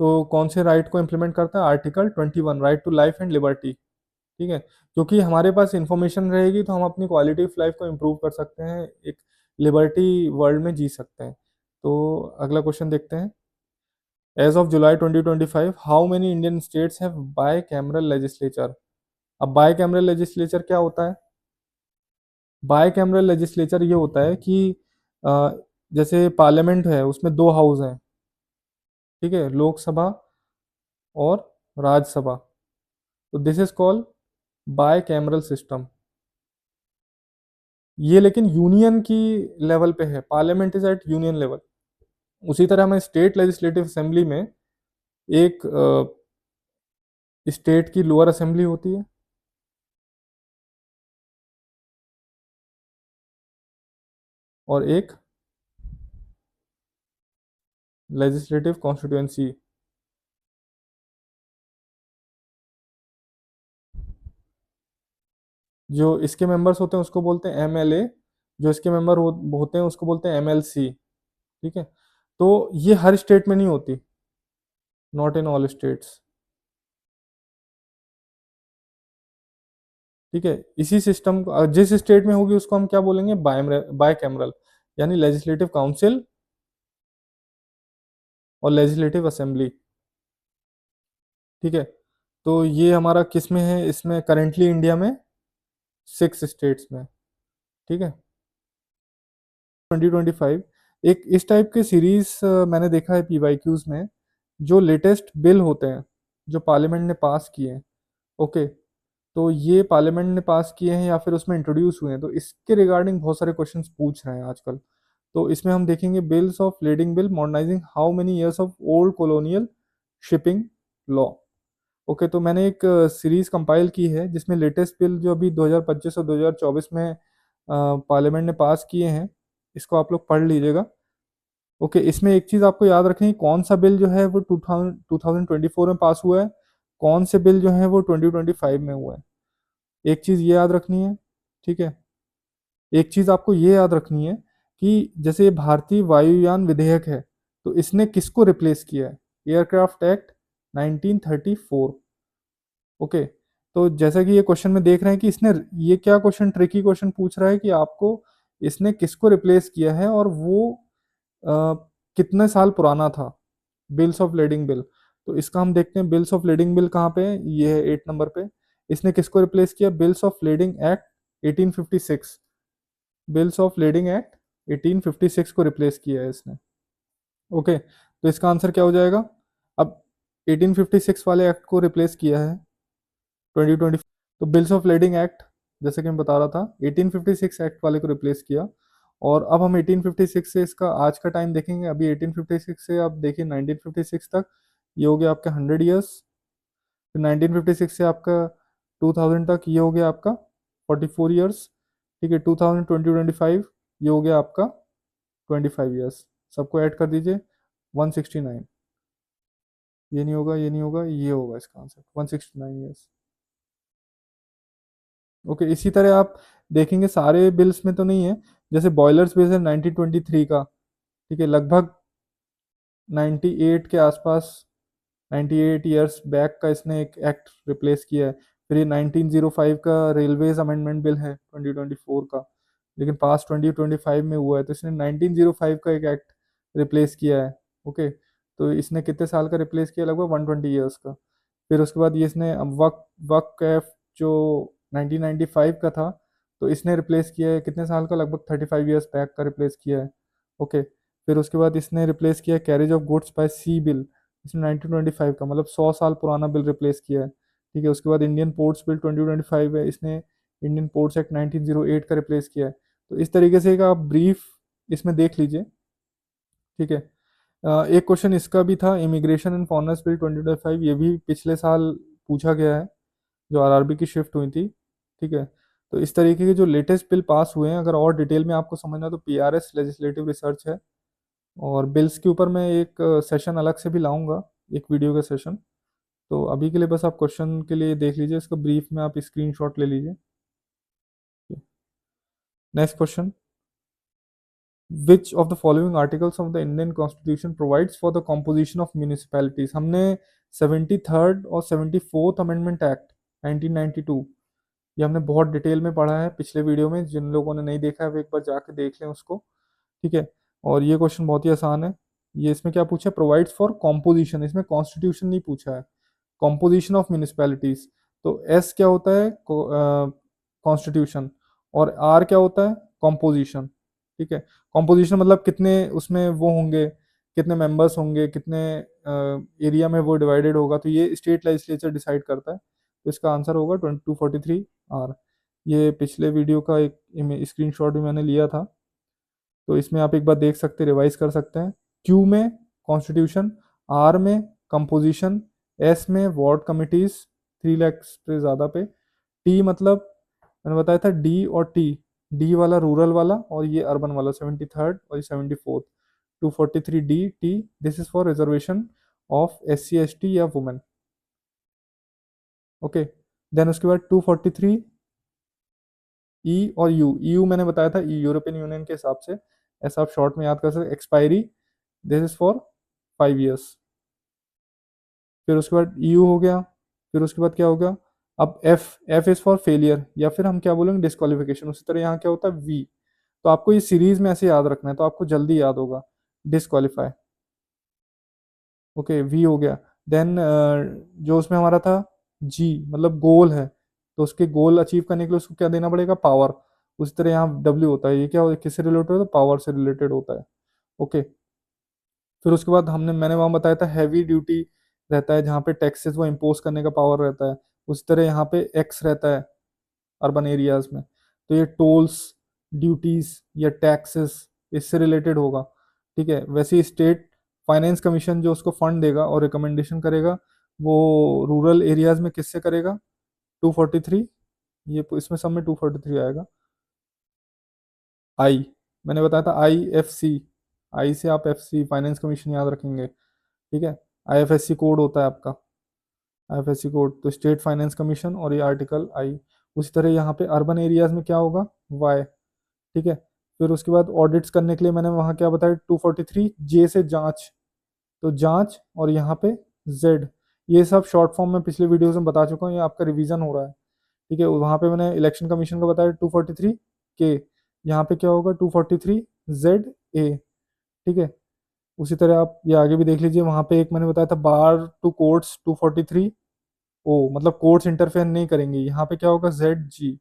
तो कौन से राइट को इम्प्लीमेंट करता है, article 21, right to life and liberty, ठीक है। क्योंकि हमारे पास इंफॉर्मेशन रहेगी तो हम अपनी क्वालिटी ऑफ लाइफ को इम्प्रूव कर सकते हैं, एक लिबर्टी वर्ल्ड में जी सकते हैं। तो अगला क्वेश्चन देखते हैं, as of July 2025 how many Indian states have bicameral legislature. अब बाय कैमरल लेजिस्लेचर क्या होता है, बाय कैमरल लेजिस्लेचर ये होता है कि अ, जैसे पार्लियामेंट है उसमें 2 हाउस हैं, ठीक है, लोकसभा और राज्यसभा, तो this is called bicameral system. ये लेकिन यूनियन की लेवल पे है, parliament is at union level. उसी तरह हमें स्टेट लेजिस्लेटिव असेंबली में एक स्टेट की लोअर असेंबली होती है, और एक लेजिस्लेटिव कॉन्स्टिट्यूएंसी। जो इसके मेंबर्स होते हैं उसको बोलते हैं एमएलए, जो इसके मेंबर होते हैं उसको बोलते हैं एमएलसी। ठीक है, तो ये हर स्टेट में नहीं होती, नॉट इन ऑल स्टेट्स। ठीक है, इसी सिस्टम जिस स्टेट में होगी उसको हम क्या बोलेंगे, बाय कैमरल, यानी लेजिस्लेटिव काउंसिल और लेजिस्लेटिव असेंबली। ठीक है, तो ये हमारा किस में है, इसमें करेंटली इंडिया में 6 स्टेट्स में। ठीक है, 2025 एक इस टाइप के सीरीज मैंने देखा है पीवाईक्यूज में, जो लेटेस्ट बिल होते हैं जो पार्लियामेंट ने पास किए हैं। ओके, तो ये पार्लियामेंट ने पास किए हैं या फिर उसमें इंट्रोड्यूस हुए हैं, तो इसके रिगार्डिंग बहुत सारे क्वेश्चंस पूछ रहे हैं आजकल। तो इसमें हम देखेंगे bills of leading bill modernising how many years of old colonial shipping law. Okay, तो मैंने एक सीरीज कंपाइल की है जिसमें लेटेस्ट बिल जो अभी 2025 और 2024 में पार्लियामेंट ने पास किए हैं, इसको आप लोग पढ़ लीजिएगा। ओके, इसमें एक चीज़ आपको याद रखनी है, कौन सा बिल जो है वो 2024 में पास हुआ है, कौन से बिल जो है वो 2025 में हुआ है, एक चीज़ ये याद रखनी है। ठीक है, एक चीज़ आपको ये याद रखनी है कि जैसे ये भारतीय वायुयान विधेयक है, तो इसने किसको रिप्लेस किया है, एयरक्राफ्ट एक्ट 1934। ओके, तो जैसा कि ये क्वेश्चन में देख रहे हैं कि इसने, ये क्या क्वेश्चन, ट्रिकी क्वेश्चन पूछ रहा है कि आपको इसने किसको रिप्लेस किया है और वो अ, कितने साल पुराना था, बिल्स ऑफ लीडिंग बिल। तो इसका हम देखते हैं बिल्स ऑफ लीडिंग बिल कहाँ पे है, ये है 8 नंबर पे। इसने किसको रिप्लेस किया, bills of leading act 1856, bills of leading act 1856 को रिप्लेस किया है इसने। ओके, तो इसका आंसर क्या हो जाएगा, अब 1856 वाले एक्ट को रिप्लेस किया है 2020। तो बिल्स ऑफ लीडिंग एक्ट, जैसे कि मैं बता रहा था, 1856 एक्ट वाले को रिप्लेस किया। और अब हम 1856 से इसका आज का टाइम देखेंगे। अभी 1856 से आप देखिए 1956 तक, ये हो गया आपका 100 ईयर्स। फिर 1956 से आपका 2000 तक, ये हो गया आपका 44 ईयर्स। ठीक है, 2000 2025 ये हो गया आपका 25 ईयर्स। सबको ऐड कर दीजिए, 169। ये नहीं होगा, ये नहीं होगा, ये होगा इसका आंसर, 169 ईयर्स। ओके, इसी तरह आप देखेंगे सारे बिल्स में तो नहीं है, जैसे बॉयलर्स बिल है 1923 का। ठीक है, लगभग 98 के आसपास, 98 ईयर्स बैक का इसने एक एक्ट रिप्लेस किया है। फिर ये 1905 का रेलवेज अमेंडमेंट बिल है 2024 का, लेकिन पास 2025 में हुआ है, तो इसने 1905 का एक एक्ट रिप्लेस किया है। ओके, तो इसने कितने साल का रिप्लेस किया, लगभग 120 ईयर्स का। फिर उसके बाद ये इसने वक्त वक्त एफ जो 1995 का था, तो इसने रिप्लेस किया है कितने साल का, लगभग 35 ईयर्स बैक का रिप्लेस किया है। ओके, फिर उसके बाद इसने रिप्लेस किया carriage of goods by sea bill, इसने 1925 का, मतलब 100 साल पुराना बिल रिप्लेस किया है। ठीक है, उसके बाद इंडियन पोर्ट्स बिल 2025 है, इसने इंडियन पोर्ट्स एक्ट 1908 का रिप्लेस किया है। तो इस तरीके से एक आप ब्रीफ इसमें देख लीजिए। ठीक है, एक क्वेश्चन इसका भी था, इमिग्रेशन एंड फॉरेनर्स बिल 2025, ये भी पिछले साल पूछा गया है, जो आरआरबी की शिफ्ट हुई थी। ठीक है, तो इस तरीके के जो लेटेस्ट बिल पास हुए हैं, अगर और डिटेल में आपको समझना तो पीआरएस लेजिस्लेटिव रिसर्च है। और बिल्स के ऊपर मैं एक सेशन अलग से भी लाऊंगा, एक वीडियो का सेशन। तो अभी के लिए बस आप क्वेश्चन के लिए देख लीजिए, इसका ब्रीफ में आप स्क्रीनशॉट ले लीजिए। Next question, which of the following articles of the Indian constitution provides for the composition of municipalities. हमने 73rd और 74th अमेंडमेंट एक्ट 1992, ये हमने बहुत डिटेल में पढ़ा है पिछले वीडियो में, जिन लोगों ने नहीं देखा है वो एक बार जाकर देख लें उसको। ठीक है, और ये क्वेश्चन बहुत ही आसान है। ये इसमें क्या पूछा, प्रोवाइड्स फॉर कॉम्पोजिशन, इसमें कॉन्स्टिट्यूशन नहीं पूछा है, कॉम्पोजिशन ऑफ म्यूनिसिपैलिटीज। तो एस क्या होता है, कॉन्स्टिट्यूशन, और आर क्या होता है, कॉम्पोजिशन। ठीक है, कॉम्पोजिशन मतलब कितने उसमें वो होंगे, कितने मेंबर्स होंगे, कितने एरिया में वो डिवाइडेड होगा, तो ये स्टेट लेजिस्लेचर डिसाइड करता है। तो इसका आंसर होगा 2243 आर। ये पिछले वीडियो का एक स्क्रीनशॉट भी मैंने लिया था, तो इसमें आप एक बार देख सकते, रिवाइज कर सकते हैं। क्यू में कॉन्स्टिट्यूशन, आर में कंपोजिशन, एस में वार्ड कमिटीज 3 लाख से ज़्यादा पे, टी मतलब मैंने बताया था डी और टी, डी वाला रूरल वाला और ये अर्बन वाला 73rd और ये 74th 243 D T, this is for reservation of SC ST या वुमेन। ओके, देन उसके बाद 243 ई और यू मैंने बताया था, यूरोपियन यूनियन के हिसाब से, ऐसा आप शॉर्ट में याद कर सकते। Expiry this is for 5 years। फिर उसके बाद यू हो गया, फिर उसके बाद क्या हो गया, अब एफ इज फॉर फेलियर या फिर हम क्या बोलेंगे डिस्क्वालिफिकेशन। उसी तरह यहाँ क्या होता है वी। तो आपको ये सीरीज में ऐसे याद रखना है तो आपको जल्दी याद होगा। डिस्क्वालीफाई, ओके वी हो गया। देन जो उसमें हमारा था जी, मतलब गोल है, तो उसके गोल अचीव करने के लिए उसको क्या देना पड़ेगा, पावर। उसी तरह यहाँ डब्ल्यू होता है, ये क्या किससे रिलेटेड होता है, पावर से रिलेटेड होता है। ओके, फिर उसके बाद मैंने वहाँ बताया था हैवी ड्यूटी रहता है, जहाँ पे टैक्सेस वो इम्पोज करने का पावर रहता है। उसी तरह यहाँ पे एक्स रहता है अर्बन एरियाज में, तो ये टोल्स, ड्यूटीज या टैक्सेस इससे रिलेटेड होगा। ठीक है, वैसे ही स्टेट फाइनेंस कमीशन जो उसको फंड देगा और रिकमेंडेशन करेगा, वो रूरल एरियाज में किससे करेगा, 243, ये इसमें सब में 243 आएगा। आई, मैंने बताया था IFC, आई से आप FC फाइनेंस कमीशन याद रखेंगे। ठीक है, IFSC कोड होता है आपका, IFSC कोड, तो स्टेट फाइनेंस कमीशन और ये आर्टिकल आई। उसी तरह यहाँ पे अर्बन एरियाज में क्या होगा, वाई। ठीक है, फिर उसके बाद ऑडिट्स करने के लिए मैंने वहाँ क्या बताया, 243 जे से जांच, तो जांच, और यहाँ पे जेड, ये सब शॉर्ट फॉर्म में पिछले वीडियोस में बता चुका हूँ, ये आपका रिवीजन हो रहा है। ठीक है, वहाँ पे मैंने इलेक्शन कमीशन का बताया 243 के, यहाँ पे क्या होगा 243 जेड ए। ठीक है, उसी तरह आप ये आगे भी देख लीजिए, वहाँ पे एक मैंने बताया था बार टू कोर्ट्स 243 ओ, मतलब कोर्ट्स इंटरफेयर नहीं करेंगे, यहाँ पे क्या होगा ZG।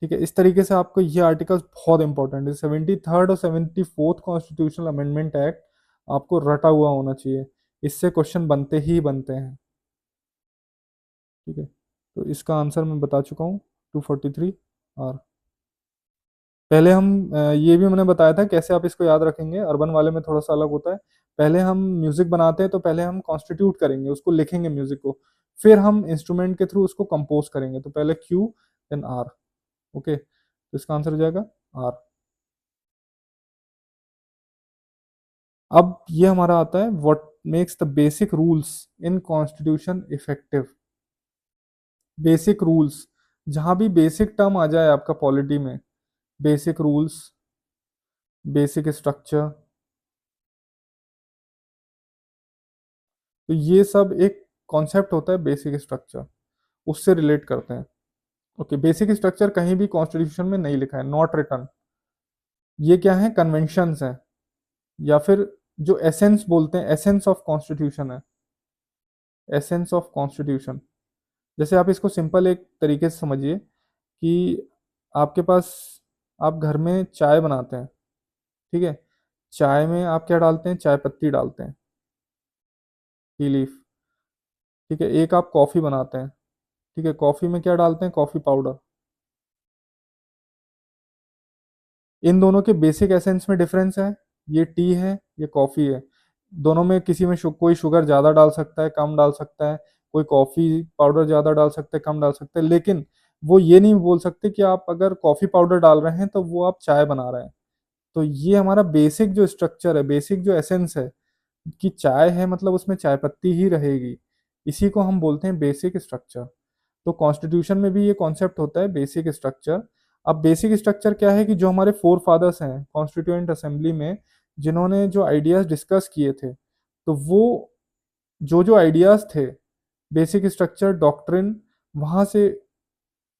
ठीक है, इस तरीके से आपको ये आर्टिकल्स बहुत इंपॉर्टेंट है। 73rd और 74th कॉन्स्टिट्यूशनल अमेंडमेंट एक्ट आपको रटा हुआ होना चाहिए, इससे क्वेश्चन बनते ही बनते हैं। ठीक है, तो इसका आंसर मैं बता चुका हूँ 243 और पहले हम ये भी मैंने बताया था कैसे आप इसको याद रखेंगे, अर्बन वाले में थोड़ा सा अलग होता है। पहले हम म्यूजिक बनाते हैं तो पहले हम कॉन्स्टिट्यूट करेंगे, उसको लिखेंगे म्यूजिक को, फिर हम इंस्ट्रूमेंट के थ्रू उसको कंपोज करेंगे, तो पहले क्यू देन आर। ओके, तो इसका आंसर हो जाएगा आर। अब ये हमारा आता है what makes the basic rules in constitution effective. Basic rules, जहां भी बेसिक टर्म आ जाए आपका पॉलिटी में, बेसिक रूल्स, बेसिक स्ट्रक्चर, तो ये सब एक कॉन्सेप्ट होता है बेसिक स्ट्रक्चर, उससे रिलेट करते हैं। ओके, बेसिक स्ट्रक्चर कहीं भी कॉन्स्टिट्यूशन में नहीं लिखा है, नॉट रिटर्न। ये क्या है, कन्वेंशंस हैं, या फिर जो एसेंस बोलते हैं, एसेंस ऑफ कॉन्स्टिट्यूशन है, एसेंस ऑफ कॉन्स्टिट्यूशन। जैसे आप इसको सिंपल एक तरीके से समझिए कि आपके पास, आप घर में चाय बनाते हैं, ठीक है, चाय में आप क्या डालते हैं, चाय पत्ती डालते हैं, टी लीफ। ठीक है, एक आप कॉफ़ी बनाते हैं, ठीक है, कॉफ़ी में क्या डालते हैं, कॉफ़ी पाउडर। इन दोनों के बेसिक एसेंस में डिफरेंस है, ये टी है, ये कॉफ़ी है। दोनों में किसी में कोई शुगर ज़्यादा डाल सकता है, कम डाल सकता है, कोई कॉफ़ी पाउडर ज़्यादा डाल सकता है, कम डाल सकता है, लेकिन वो ये नहीं बोल सकते कि आप अगर कॉफ़ी पाउडर डाल रहे हैं तो वो आप चाय बना रहे हैं। तो ये हमारा बेसिक जो स्ट्रक्चर है, बेसिक जो एसेंस है कि चाय है, मतलब उसमें चाय पत्ती ही रहेगी, इसी को हम बोलते हैं बेसिक स्ट्रक्चर। तो कॉन्स्टिट्यूशन में भी ये कॉन्सेप्ट होता है बेसिक स्ट्रक्चर। अब बेसिक स्ट्रक्चर क्या है कि जो हमारे फोर फादर्स हैं कॉन्स्टिट्यूएंट असेंबली में, जिन्होंने जो आइडियाज डिस्कस किए थे, तो वो जो जो आइडियाज थे, बेसिक स्ट्रक्चर डॉक्ट्रिन वहां से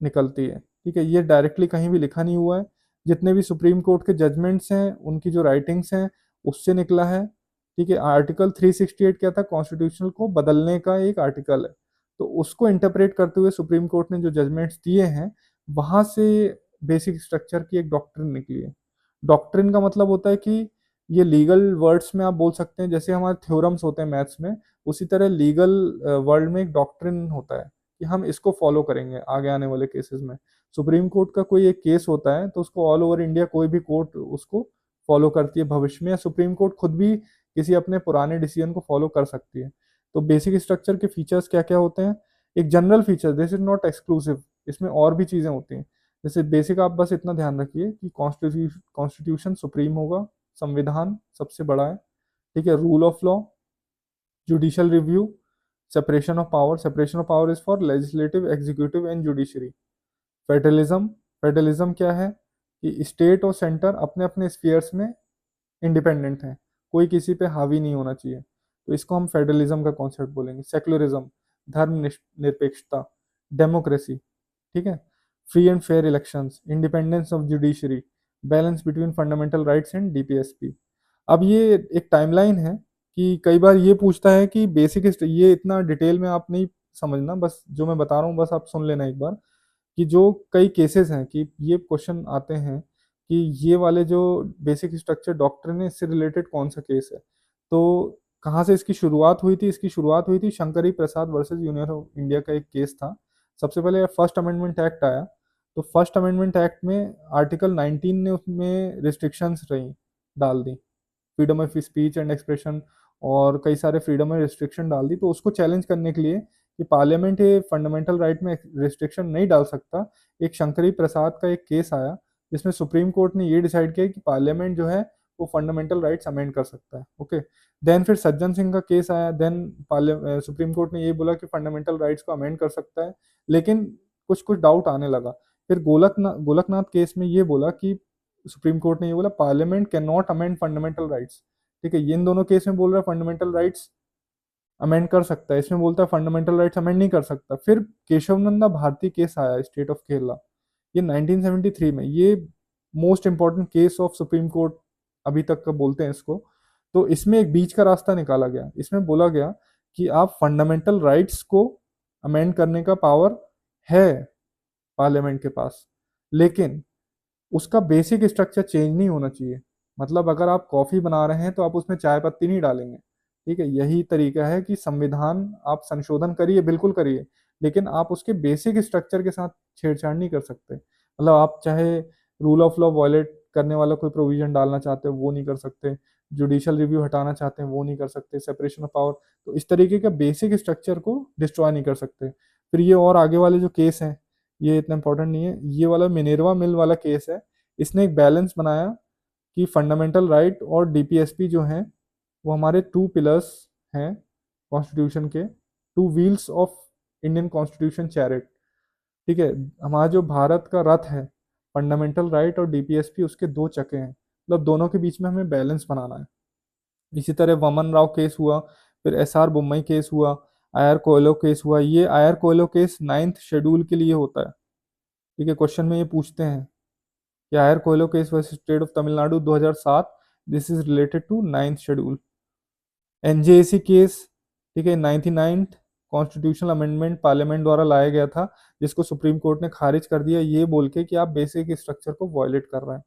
निकलती है। ठीक है, ये डायरेक्टली कहीं भी लिखा नहीं हुआ है, जितने भी सुप्रीम कोर्ट के जजमेंट्स हैं, उनकी जो राइटिंग्स हैं, उससे निकला है। ठीक है, आर्टिकल 368 क्या था, कॉन्स्टिट्यूशन को बदलने का एक आर्टिकल है, तो उसको इंटरप्रेट करते हुए सुप्रीम कोर्ट ने जो जजमेंट्स दिए हैं, वहां से बेसिक स्ट्रक्चर की एक डॉक्ट्रिन निकली है। डॉक्ट्रिन का मतलब होता है कि ये लीगल वर्ड्स में आप बोल सकते हैं, जैसे हमारे थ्योरम्स होते हैं मैथ्स में, उसी तरह लीगल वर्ल्ड में एक डॉक्ट्रिन होता है कि हम इसको फॉलो करेंगे आगे आने वाले केसेस में। सुप्रीम कोर्ट का कोई एक केस होता है तो उसको ऑल ओवर इंडिया कोई भी कोर्ट उसको फॉलो करती है भविष्य में, या सुप्रीम कोर्ट खुद भी किसी अपने पुराने डिसीजन को फॉलो कर सकती है। तो बेसिक स्ट्रक्चर के फीचर्स क्या क्या होते हैं, एक general feature, this is not exclusive, इसमें और भी चीज़ें होती हैं। जैसे बेसिक आप बस इतना ध्यान रखिए कि कॉन्स्टिट्यूशन सुप्रीम होगा, संविधान सबसे बड़ा है, ठीक है, rule of law, judicial review, separation of power is for legislative, executive and judiciary. Federalism, federalism क्या है कि स्टेट और सेंटर अपने अपने स्फीयर्स में इंडिपेंडेंट हैं, कोई किसी पे हावी नहीं होना चाहिए, तो इसको हम फेडरलिज्म का कॉन्सेप्ट बोलेंगे। सेक्युलरिज्म, धर्म निरपेक्षता। डेमोक्रेसी, ठीक है, free and fair elections, independence of judiciary, balance between fundamental rights and DPSP. अब ये एक टाइमलाइन है कि कई बार ये पूछता है कि बेसिक, ये इतना डिटेल में आप नहीं समझना, बस जो मैं बता रहा हूँ बस आप सुन लेना एक बार, कि जो कई केसेस हैं कि ये क्वेश्चन आते हैं कि ये वाले जो बेसिक स्ट्रक्चर डॉक्ट्रिन है इससे रिलेटेड कौन सा केस है। तो कहाँ से इसकी शुरुआत हुई थी? इसकी शुरुआत हुई थी शंकरी प्रसाद वर्सेस यूनियन ऑफ इंडिया का एक केस था। सबसे पहले फर्स्ट अमेंडमेंट एक्ट आया, तो फर्स्ट अमेंडमेंट एक्ट में आर्टिकल 19 ने उसमें रिस्ट्रिक्शंस रही, डाल दी, freedom of speech and expression और कई सारे फ्रीडम में रिस्ट्रिक्शन डाल दी। तो उसको चैलेंज करने के लिए कि पार्लियामेंट ये फंडामेंटल राइट में रिस्ट्रिक्शन नहीं डाल सकता, एक शंकरी प्रसाद का एक केस आया जिसमें सुप्रीम कोर्ट ने ये डिसाइड किया कि पार्लियामेंट जो है वो फंडामेंटल राइट्स अमेंड कर सकता है। ओके, देन फिर सज्जन सिंह का केस आया, देन सुप्रीम कोर्ट ने ये बोला कि फंडामेंटल राइट्स को अमेंड कर सकता है, लेकिन कुछ कुछ डाउट आने लगा। फिर गोलकनाथ केस में ये बोला कि सुप्रीम कोर्ट ने ये बोला parliament can not amend fundamental rights, ठीक है, ये इन दोनों केस में बोल रहा है फंडामेंटल राइट्स अमेंड कर सकता है, इसमें बोलता है फंडामेंटल राइट्स अमेंड नहीं कर सकता। फिर केशवनंदा भारती केस आया स्टेट ऑफ केरला, ये 1973 में, ये most important case of supreme court अभी तक का बोलते हैं इसको। तो इसमें एक बीच का रास्ता निकाला गया, इसमें बोला गया कि आप फंडामेंटल राइट्स को अमेंड करने का पावर है पार्लियामेंट के पास, लेकिन उसका बेसिक स्ट्रक्चर चेंज नहीं होना चाहिए। मतलब अगर आप कॉफ़ी बना रहे हैं तो आप उसमें चाय पत्ती नहीं डालेंगे, ठीक है, यही तरीका है कि संविधान आप संशोधन करिए, बिल्कुल करिए, लेकिन आप उसके बेसिक स्ट्रक्चर के साथ छेड़छाड़ नहीं कर सकते। मतलब आप चाहे रूल ऑफ लॉ वायलेट करने वाला कोई प्रोविजन डालना चाहते हो वो नहीं कर सकते, जुडिशियल रिव्यू हटाना चाहते हैं वो नहीं कर सकते, सेपरेशन ऑफ पावर, तो इस तरीके का बेसिक स्ट्रक्चर को डिस्ट्रॉय नहीं कर सकते। फिर ये और आगे वाले जो केस हैं ये इतना इंपॉर्टेंट नहीं है, ये वाला मिनेरवा मिल वाला केस है, इसने एक बैलेंस बनाया कि फंडामेंटल राइट और डीपीएसपी जो हैं वो हमारे टू पिलर्स हैं कॉन्स्टिट्यूशन के, two wheels of Indian constitution chariot, ठीक है, हमारा जो भारत का रथ है फंडामेंटल राइट और डीपीएसपी उसके दो चक्के हैं, मतलब दोनों के बीच में हमें बैलेंस बनाना है। इसी तरह वमन राव केस हुआ, फिर एसआर बोम्मई केस हुआ, आयर कोयलो केस हुआ। ये आयर कोयलो केस 9th शेड्यूल के लिए होता है, ठीक है, क्वेश्चन में ये पूछते हैं कि IR Coelho case versus state of Tamil Nadu 2007, this is related to 9th schedule. NJAC case, ठीक है, 99th कॉन्स्टिट्यूशनल अमेंडमेंट पार्लियामेंट द्वारा लाया गया था, जिसको सुप्रीम कोर्ट ने खारिज कर दिया ये बोल के कि आप बेसिक स्ट्रक्चर को वॉयलेट कर रहे हैं।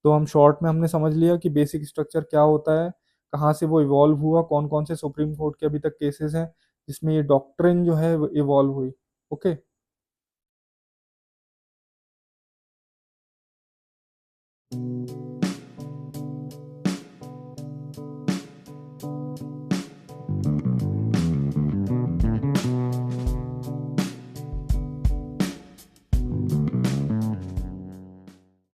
तो हम शॉर्ट में हमने समझ लिया कि बेसिक स्ट्रक्चर क्या होता है, कहाँ से वो इवॉल्व हुआ, कौन कौन से सुप्रीम कोर्ट के अभी तक केसेस हैं जिसमें ये डॉक्ट्रिन जो है इवॉल्व हुई। ओके।